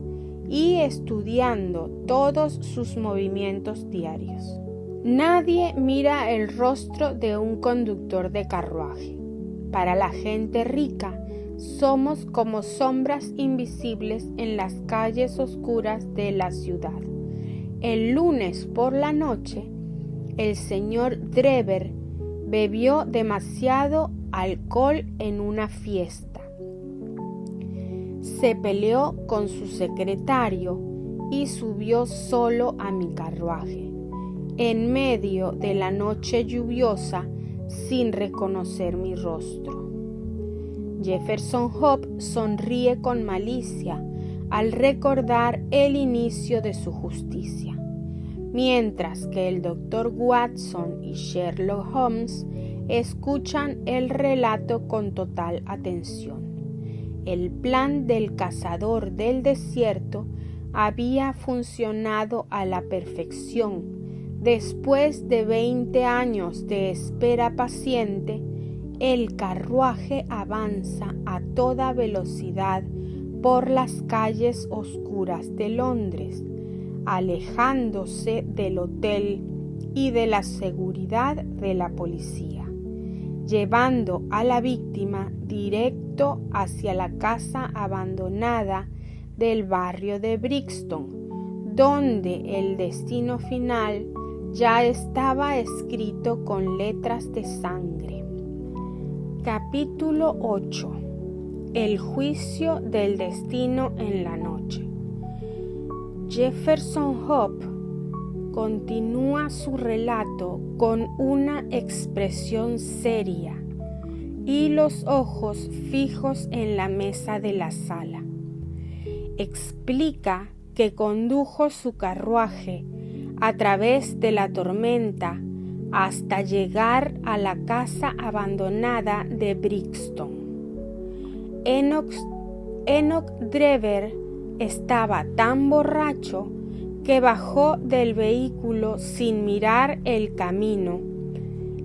y estudiando todos sus movimientos diarios. Nadie mira el rostro de un conductor de carruaje. Para la gente rica, somos como sombras invisibles en las calles oscuras de la ciudad. El lunes por la noche, el señor Drever bebió demasiado alcohol en una fiesta. Se peleó con su secretario y subió solo a mi carruaje, en medio de la noche lluviosa, sin reconocer mi rostro. Jefferson Hope sonríe con malicia al recordar el inicio de su justicia, mientras que el Dr. Watson y Sherlock Holmes escuchan el relato con total atención. El plan del cazador del desierto había funcionado a la perfección. Después de 20 años de espera paciente, el carruaje avanza a toda velocidad por las calles oscuras de Londres, alejándose del hotel y de la seguridad de la policía, llevando a la víctima directo hacia la casa abandonada del barrio de Brixton, donde el destino final ya estaba escrito con letras de sangre. Capítulo 8. El juicio del destino en la noche. Jefferson Hope continúa su relato con una expresión seria y los ojos fijos en la mesa de la sala. Explica que condujo su carruaje a través de la tormenta hasta llegar a la casa abandonada de Brixton. Enoch Drever estaba tan borracho que bajó del vehículo sin mirar el camino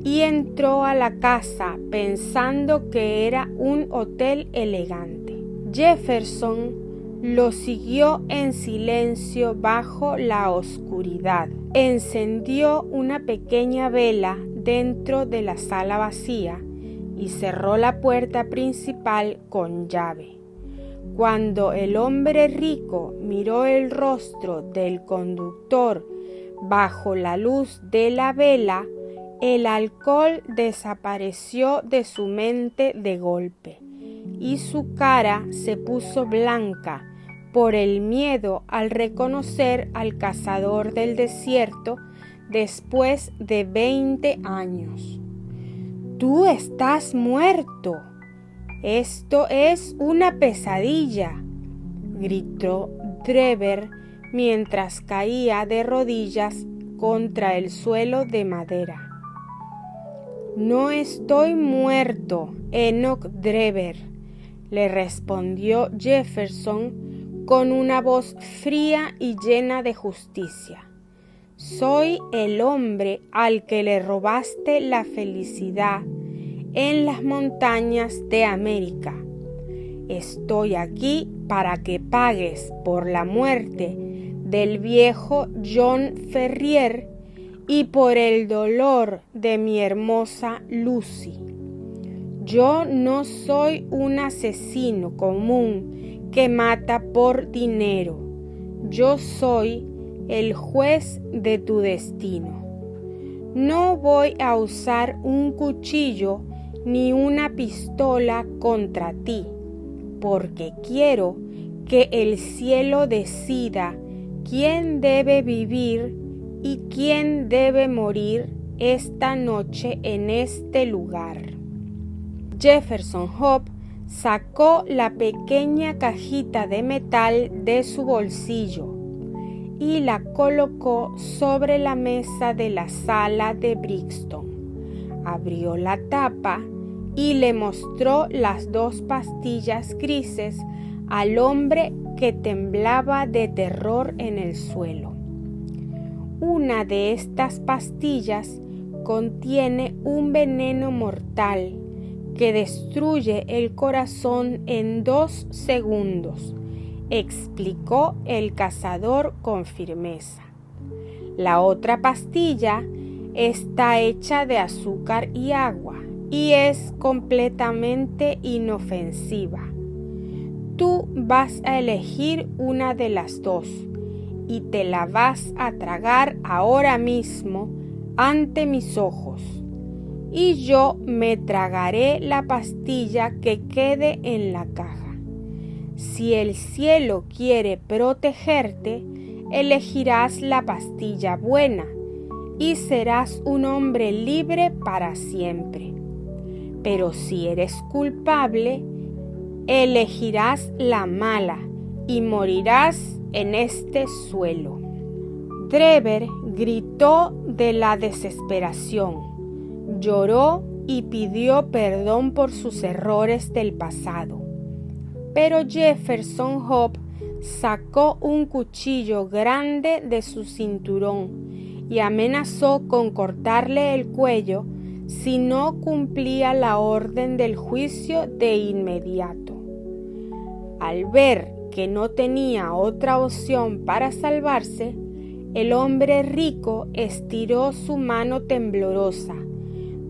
y entró a la casa pensando que era un hotel elegante. Jefferson lo siguió en silencio bajo la oscuridad. Encendió una pequeña vela dentro de la sala vacía y cerró la puerta principal con llave. Cuando el hombre rico miró el rostro del conductor bajo la luz de la vela, el alcohol desapareció de su mente de golpe y su cara se puso blanca por el miedo al reconocer al cazador del desierto después de 20 años. «¡Tú estás muerto! Esto es una pesadilla», gritó Drever mientras caía de rodillas contra el suelo de madera. «No estoy muerto, Enoch Drever», le respondió Jefferson con una voz fría y llena de justicia. «Soy el hombre al que le robaste la felicidad en las montañas de América. Estoy aquí para que pagues por la muerte del viejo John Ferrier y por el dolor de mi hermosa Lucy. Yo no soy un asesino común que mata por dinero. Yo soy el juez de tu destino. No voy a usar un cuchillo ni una pistola contra ti, porque quiero que el cielo decida quién debe vivir y quién debe morir esta noche en este lugar». Jefferson Hope sacó la pequeña cajita de metal de su bolsillo y la colocó sobre la mesa de la sala de Brixton. Abrió la tapa y le mostró las 2 pastillas grises al hombre que temblaba de terror en el suelo. Una de estas pastillas contiene un veneno mortal que destruye el corazón en 2 segundos, explicó el cazador con firmeza. La otra pastilla está hecha de azúcar y agua y es completamente inofensiva. Tú vas a elegir una de las 2 y te la vas a tragar ahora mismo ante mis ojos, y yo me tragaré la pastilla que quede en la caja. Si el cielo quiere protegerte, elegirás la pastilla buena y serás un hombre libre para siempre. Pero si eres culpable, elegirás la mala y morirás en este suelo. Drever gritó de la desesperación, lloró y pidió perdón por sus errores del pasado. Pero Jefferson Hope sacó un cuchillo grande de su cinturón y amenazó con cortarle el cuello si no cumplía la orden del juicio de inmediato. Al ver que no tenía otra opción para salvarse, el hombre rico estiró su mano temblorosa,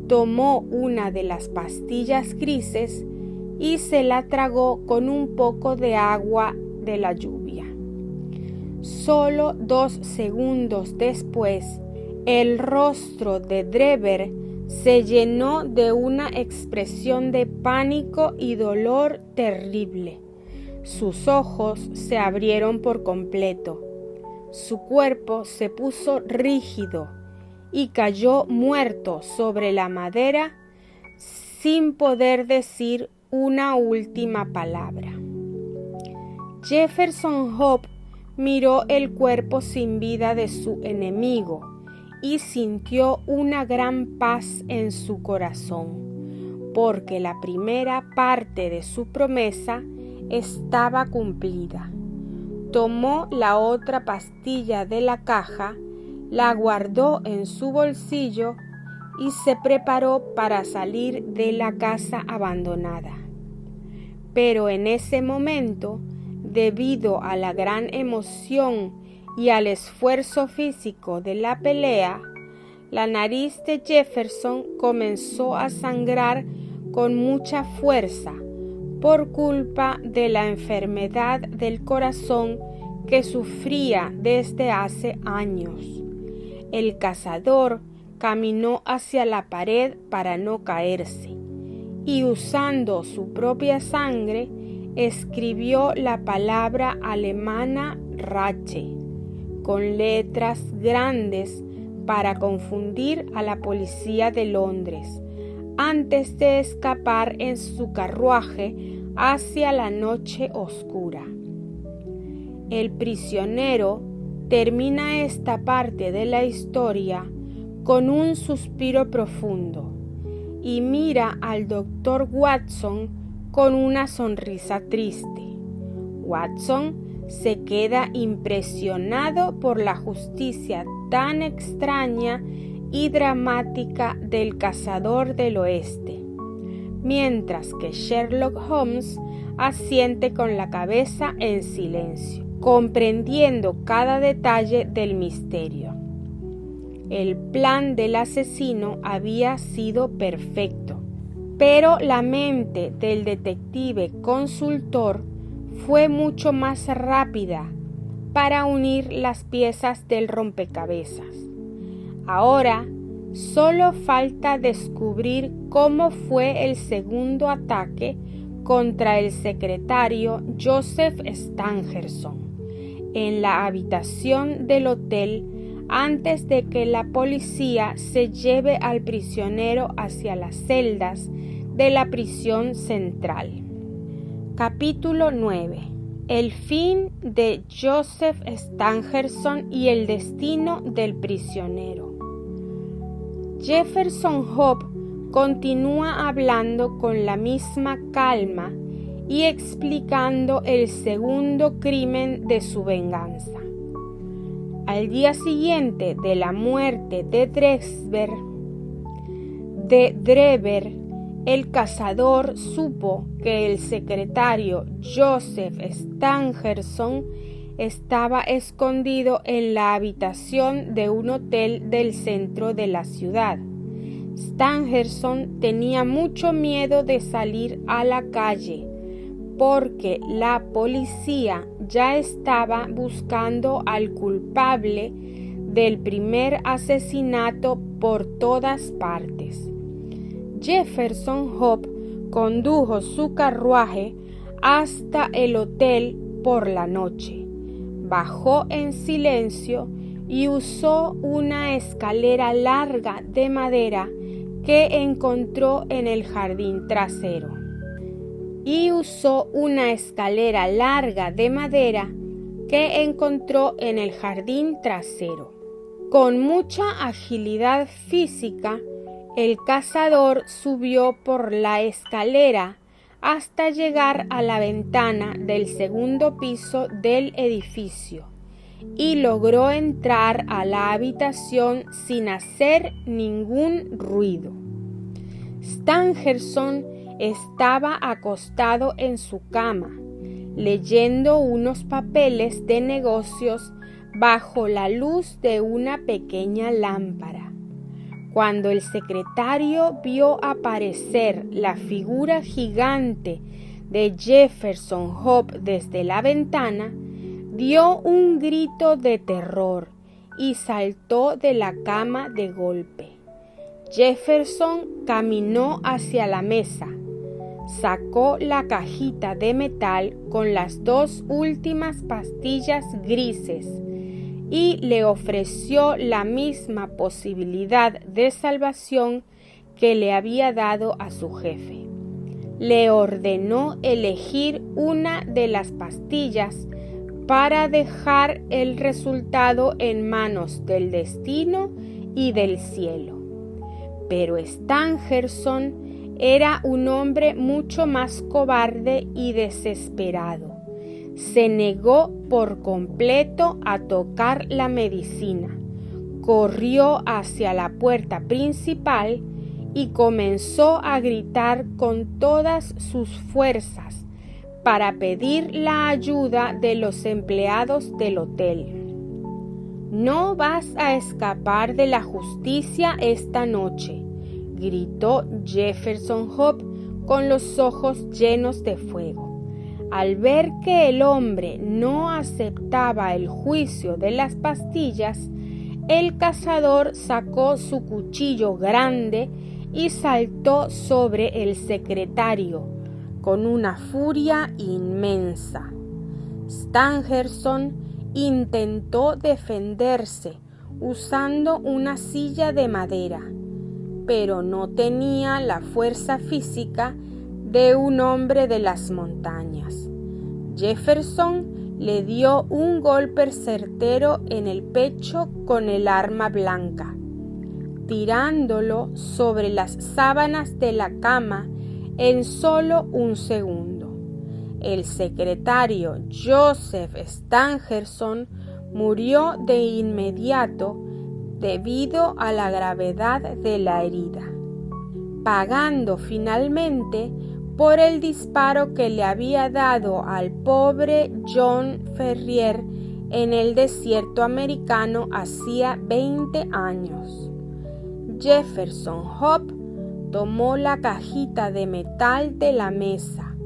tomó una de las pastillas grises y se la tragó con un poco de agua de la lluvia. Solo 2 segundos después, el rostro de Drever se llenó de una expresión de pánico y dolor terrible. Sus ojos se abrieron por completo. Su cuerpo se puso rígido y cayó muerto sobre la madera sin poder decir una última palabra. Jefferson Hope miró el cuerpo sin vida de su enemigo y sintió una gran paz en su corazón, porque la primera parte de su promesa estaba cumplida. Tomó la otra pastilla de la caja, la guardó en su bolsillo y se preparó para salir de la casa abandonada. Pero en ese momento, debido a la gran emoción y al esfuerzo físico de la pelea, la nariz de Jefferson comenzó a sangrar con mucha fuerza por culpa de la enfermedad del corazón que sufría desde hace años. El cazador caminó hacia la pared para no caerse y, usando su propia sangre, escribió la palabra alemana Rache con letras grandes para confundir a la policía de Londres antes de escapar en su carruaje hacia la noche oscura. El prisionero termina esta parte de la historia con un suspiro profundo y mira al doctor Watson con una sonrisa triste. Watson se queda impresionado por la justicia tan extraña y dramática del cazador del oeste, mientras que Sherlock Holmes asiente con la cabeza en silencio, comprendiendo cada detalle del misterio. El plan del asesino había sido perfecto, pero la mente del detective consultor fue mucho más rápida para unir las piezas del rompecabezas. Ahora solo falta descubrir cómo fue el segundo ataque contra el secretario Joseph Stangerson en la habitación del hotel antes de que la policía se lleve al prisionero hacia las celdas de la prisión central. Capítulo 9. El fin de Joseph Stangerson y el destino del prisionero. Jefferson Hope continúa hablando con la misma calma y explicando el segundo crimen de su venganza. Al día siguiente de la muerte de Drever, el cazador supo que el secretario Joseph Stangerson estaba escondido en la habitación de un hotel del centro de la ciudad. Stangerson tenía mucho miedo de salir a la calle porque la policía ya estaba buscando al culpable del primer asesinato por todas partes. Jefferson Hope condujo su carruaje hasta el hotel por la noche, bajó en silencio y usó una escalera larga de madera que encontró en el jardín trasero. Con mucha agilidad física, el cazador subió por la escalera hasta llegar a la ventana del segundo piso del edificio y logró entrar a la habitación sin hacer ningún ruido. Stangerson estaba acostado en su cama, leyendo unos papeles de negocios bajo la luz de una pequeña lámpara. Cuando el secretario vio aparecer la figura gigante de Jefferson Hope desde la ventana, dio un grito de terror y saltó de la cama de golpe. Jefferson caminó hacia la mesa, sacó la cajita de metal con las 2 últimas pastillas grises y le ofreció la misma posibilidad de salvación que le había dado a su jefe. Le ordenó elegir una de las pastillas para dejar el resultado en manos del destino y del cielo. Pero Stangerson era un hombre mucho más cobarde y desesperado. Se negó por completo a tocar la medicina, corrió hacia la puerta principal y comenzó a gritar con todas sus fuerzas para pedir la ayuda de los empleados del hotel. «No vas a escapar de la justicia esta noche», gritó Jefferson Hope con los ojos llenos de fuego. Al ver que el hombre no aceptaba el juicio de las pastillas, el cazador sacó su cuchillo grande y saltó sobre el secretario con una furia inmensa. Stangerson intentó defenderse usando una silla de madera, pero no tenía la fuerza física de un hombre de las montañas. Jefferson le dio un golpe certero en el pecho con el arma blanca, tirándolo sobre las sábanas de la cama en solo un segundo. El secretario Joseph Stangerson murió de inmediato debido a la gravedad de la herida, pagando finalmente por el disparo que le había dado al pobre John Ferrier en el desierto americano hacía 20 años. Jefferson Hope tomó la cajita de metal de la mesa,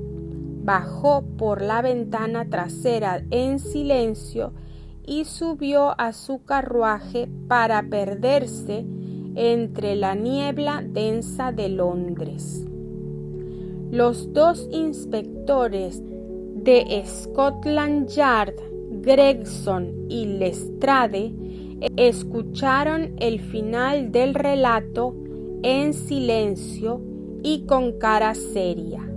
bajó por la ventana trasera en silencio y subió a su carruaje para perderse entre la niebla densa de Londres. Los 2 inspectores de Scotland Yard, Gregson y Lestrade, escucharon el final del relato en silencio y con cara seria,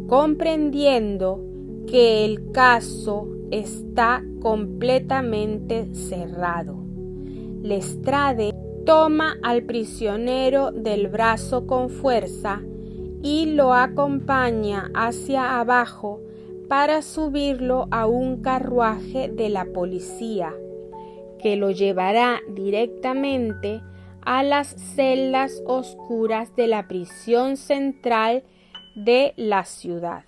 comprendiendo que el caso está completamente cerrado. Lestrade toma al prisionero del brazo con fuerza y lo acompaña hacia abajo para subirlo a un carruaje de la policía, que lo llevará directamente a las celdas oscuras de la prisión central de la ciudad.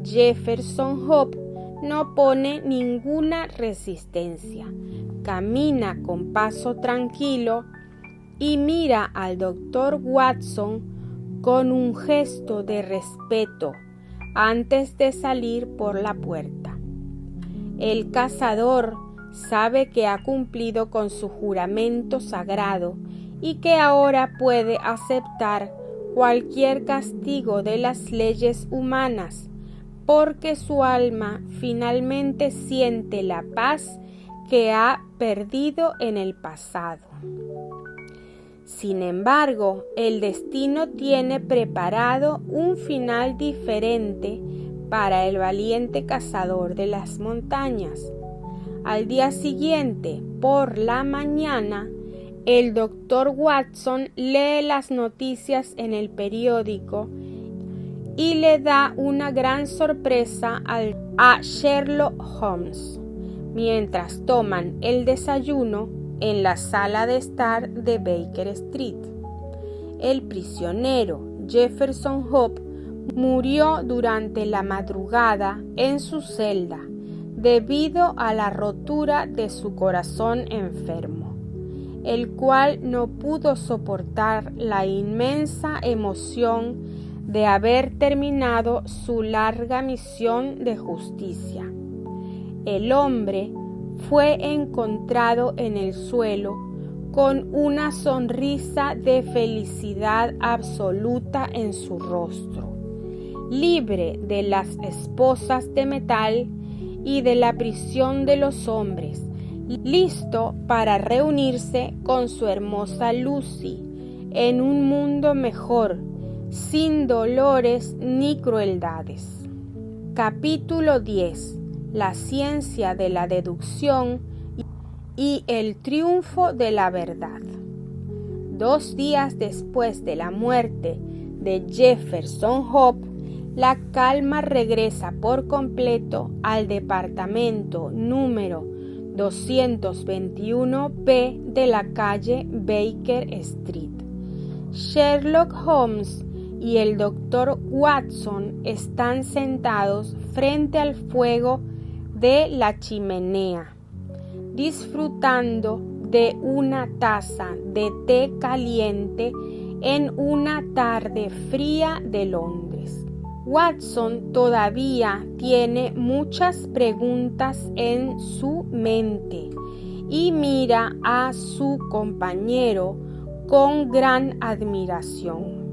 Jefferson Hope no pone ninguna resistencia, camina con paso tranquilo y mira al doctor Watson con un gesto de respeto antes de salir por la puerta. El cazador sabe que ha cumplido con su juramento sagrado y que ahora puede aceptar cualquier castigo de las leyes humanas, porque su alma finalmente siente la paz que ha perdido en el pasado. Sin embargo, el destino tiene preparado un final diferente para el valiente cazador de las montañas. Al día siguiente, por la mañana, el doctor Watson lee las noticias en el periódico y le da una gran sorpresa a Sherlock Holmes, mientras toman el desayuno en la sala de estar de Baker Street. El prisionero Jefferson Hope murió durante la madrugada en su celda debido a la rotura de su corazón enfermo, el cual no pudo soportar la inmensa emoción de haber terminado su larga misión de justicia. El hombre fue encontrado en el suelo con una sonrisa de felicidad absoluta en su rostro, libre de las esposas de metal y de la prisión de los hombres, listo para reunirse con su hermosa Lucy en un mundo mejor, sin dolores ni crueldades. Capítulo 10. La ciencia de la deducción y el triunfo de la verdad. 2 días después de la muerte de Jefferson Hope, la calma regresa por completo al departamento número 221B de la calle Baker Street. Sherlock Holmes y el doctor Watson están sentados frente al fuego de la chimenea, disfrutando de una taza de té caliente en una tarde fría de Londres. Watson todavía tiene muchas preguntas en su mente y mira a su compañero con gran admiración.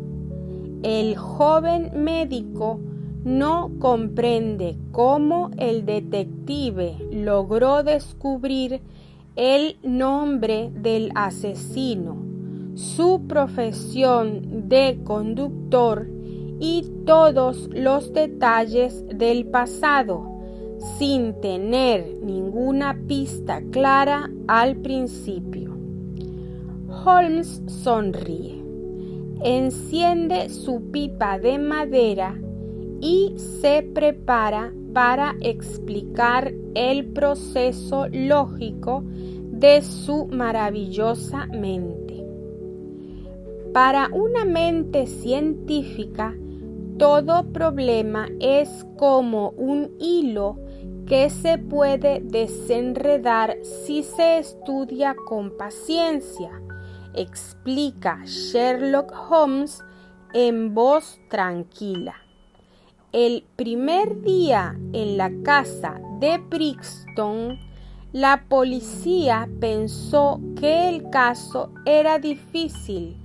El joven médico no comprende cómo el detective logró descubrir el nombre del asesino, su profesión de conductor y todos los detalles del pasado, sin tener ninguna pista clara al principio. Holmes sonríe, enciende su pipa de madera y se prepara para explicar el proceso lógico de su maravillosa mente. Para una mente científica, todo problema es como un hilo que se puede desenredar si se estudia con paciencia, explica Sherlock Holmes en voz tranquila. El primer día en la casa de Brixton, la policía pensó que el caso era difícil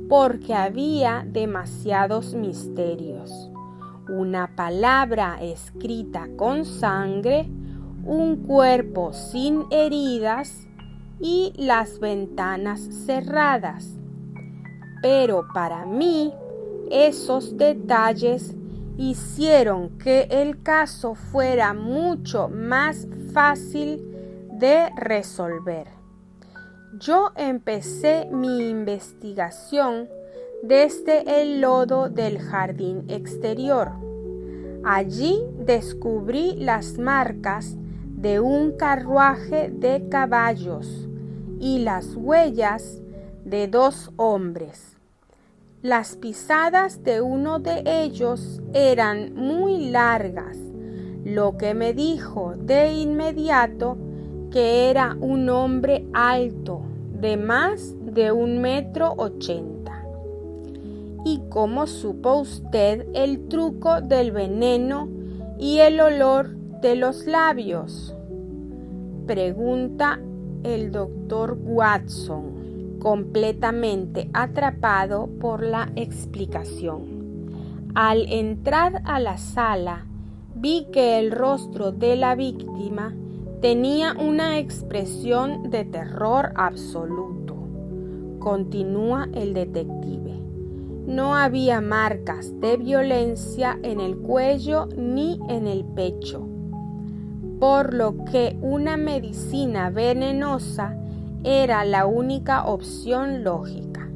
porque había demasiados misterios. Una palabra escrita con sangre, un cuerpo sin heridas y las ventanas cerradas. Pero para mí, Esos detalles hicieron que el caso fuera mucho más fácil de resolver. Yo empecé mi investigación desde el lodo del jardín exterior. Allí descubrí las marcas de un carruaje de caballos y las huellas de 2 hombres. Las pisadas de uno de ellos eran muy largas, lo que me dijo de inmediato que era un hombre alto, de más de 1,80 m. ¿Y cómo supo usted el truco del veneno y el olor de los labios?, pregunta el doctor Watson, completamente atrapado por la explicación. Al entrar a la sala, vi que el rostro de la víctima tenía una expresión de terror absoluto. Continúa el detective. No había marcas de violencia en el cuello ni en el pecho, por lo que una medicina venenosa era la única opción lógica.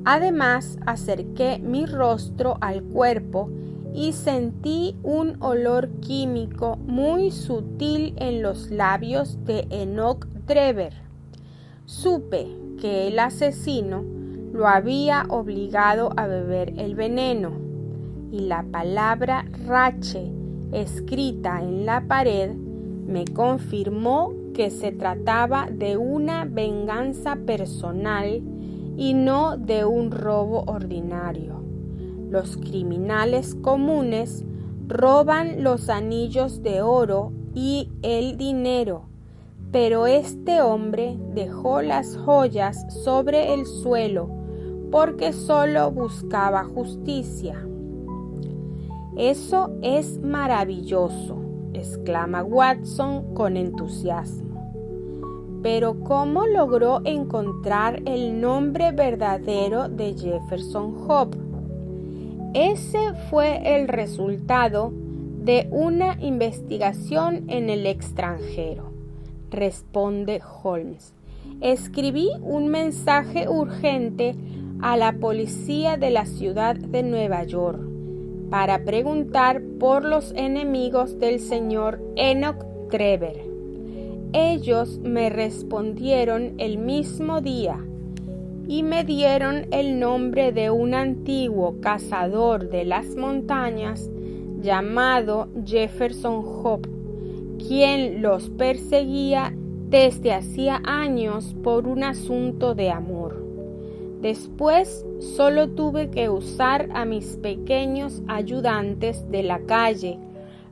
Además, acerqué mi rostro al cuerpo y sentí un olor químico muy sutil en los labios de Enoch Drever. Supe que el asesino lo había obligado a beber el veneno, y la palabra Rache, escrita en la pared, me confirmó que se trataba de una venganza personal y no de un robo ordinario. Los criminales comunes roban los anillos de oro y el dinero, pero este hombre dejó las joyas sobre el suelo porque solo buscaba justicia. «Eso es maravilloso», exclama Watson con entusiasmo. «Pero ¿cómo logró encontrar el nombre verdadero de Jefferson Hope?» «Ese fue el resultado de una investigación en el extranjero», responde Holmes. «Escribí un mensaje urgente a la policía de la ciudad de Nueva York para preguntar por los enemigos del señor Enoch Drever. Ellos me respondieron el mismo día y me dieron el nombre de un antiguo cazador de las montañas llamado Jefferson Hope, quien los perseguía desde hacía años por un asunto de amor. Después solo tuve que usar a mis pequeños ayudantes de la calle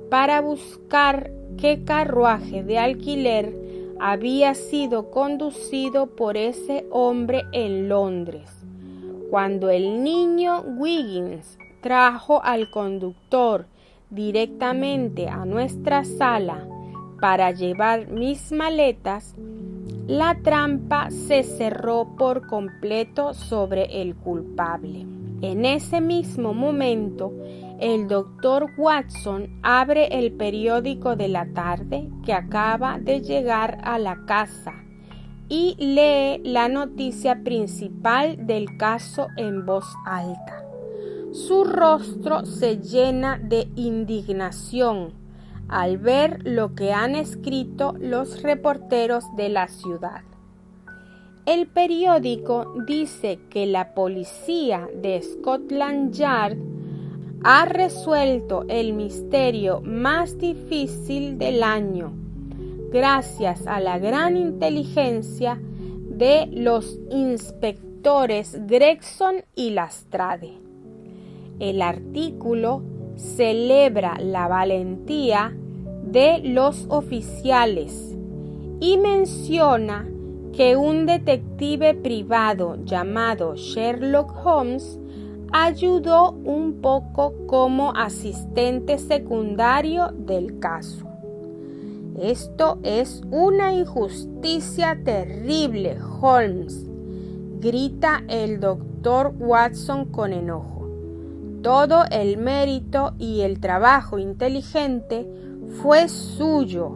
para buscar qué carruaje de alquiler había sido conducido por ese hombre en Londres. Cuando el niño Wiggins trajo al conductor directamente a nuestra sala para llevar mis maletas, la trampa se cerró por completo sobre el culpable. En ese mismo momento, el doctor Watson abre el periódico de la tarde que acaba de llegar a la casa y lee la noticia principal del caso en voz alta. Su rostro se llena de indignación al ver lo que han escrito los reporteros de la ciudad. El periódico dice que la policía de Scotland Yard ha resuelto el misterio más difícil del año, gracias a la gran inteligencia de los inspectores Gregson y Lestrade. El artículo celebra la valentía de los oficiales y menciona que un detective privado llamado Sherlock Holmes ayudó un poco como asistente secundario del caso. «Esto es una injusticia terrible, Holmes», grita el doctor Watson con enojo. todo el mérito y el trabajo inteligente fue suyo.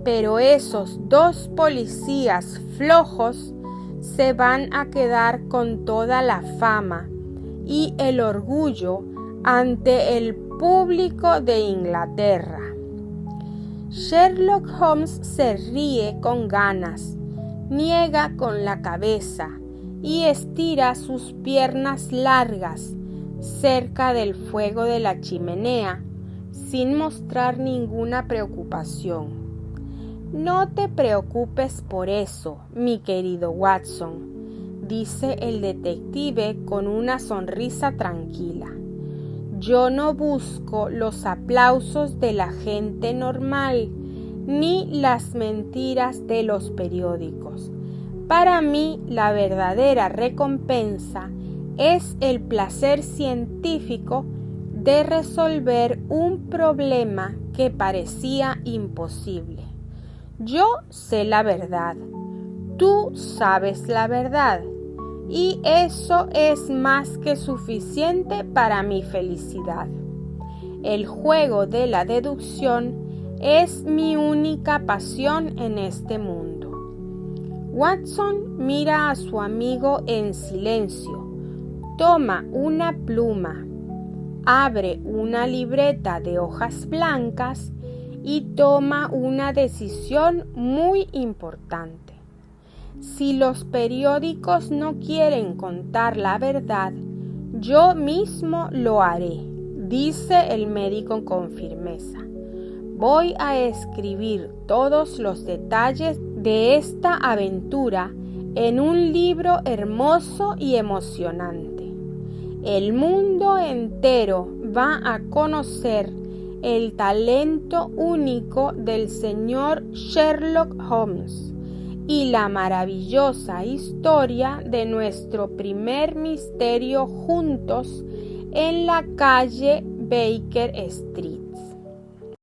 Pero esos dos policías flojos se van a quedar con toda la fama y el orgullo ante el público de Inglaterra. Sherlock Holmes se ríe con ganas, niega con la cabeza y estira sus piernas largas cerca del fuego de la chimenea sin mostrar ninguna preocupación. No te preocupes por eso, mi querido Watson, dice el detective con una sonrisa tranquila. Yo no busco los aplausos de la gente normal, ni las mentiras de los periódicos. Para mí, la verdadera recompensa es el placer científico de resolver un problema que parecía imposible. Yo sé la verdad, tú sabes la verdad, y eso es más que suficiente para mi felicidad. El juego de la deducción es mi única pasión en este mundo. Watson mira a su amigo en silencio, toma una pluma, abre una libreta de hojas blancas y toma una decisión muy importante. Si los periódicos no quieren contar la verdad, yo mismo lo haré, dice el médico con firmeza. Voy a escribir todos los detalles de esta aventura en un libro hermoso y emocionante. El mundo entero va a conocer el talento único del señor Sherlock Holmes y la maravillosa historia de nuestro primer misterio juntos en la calle Baker Street.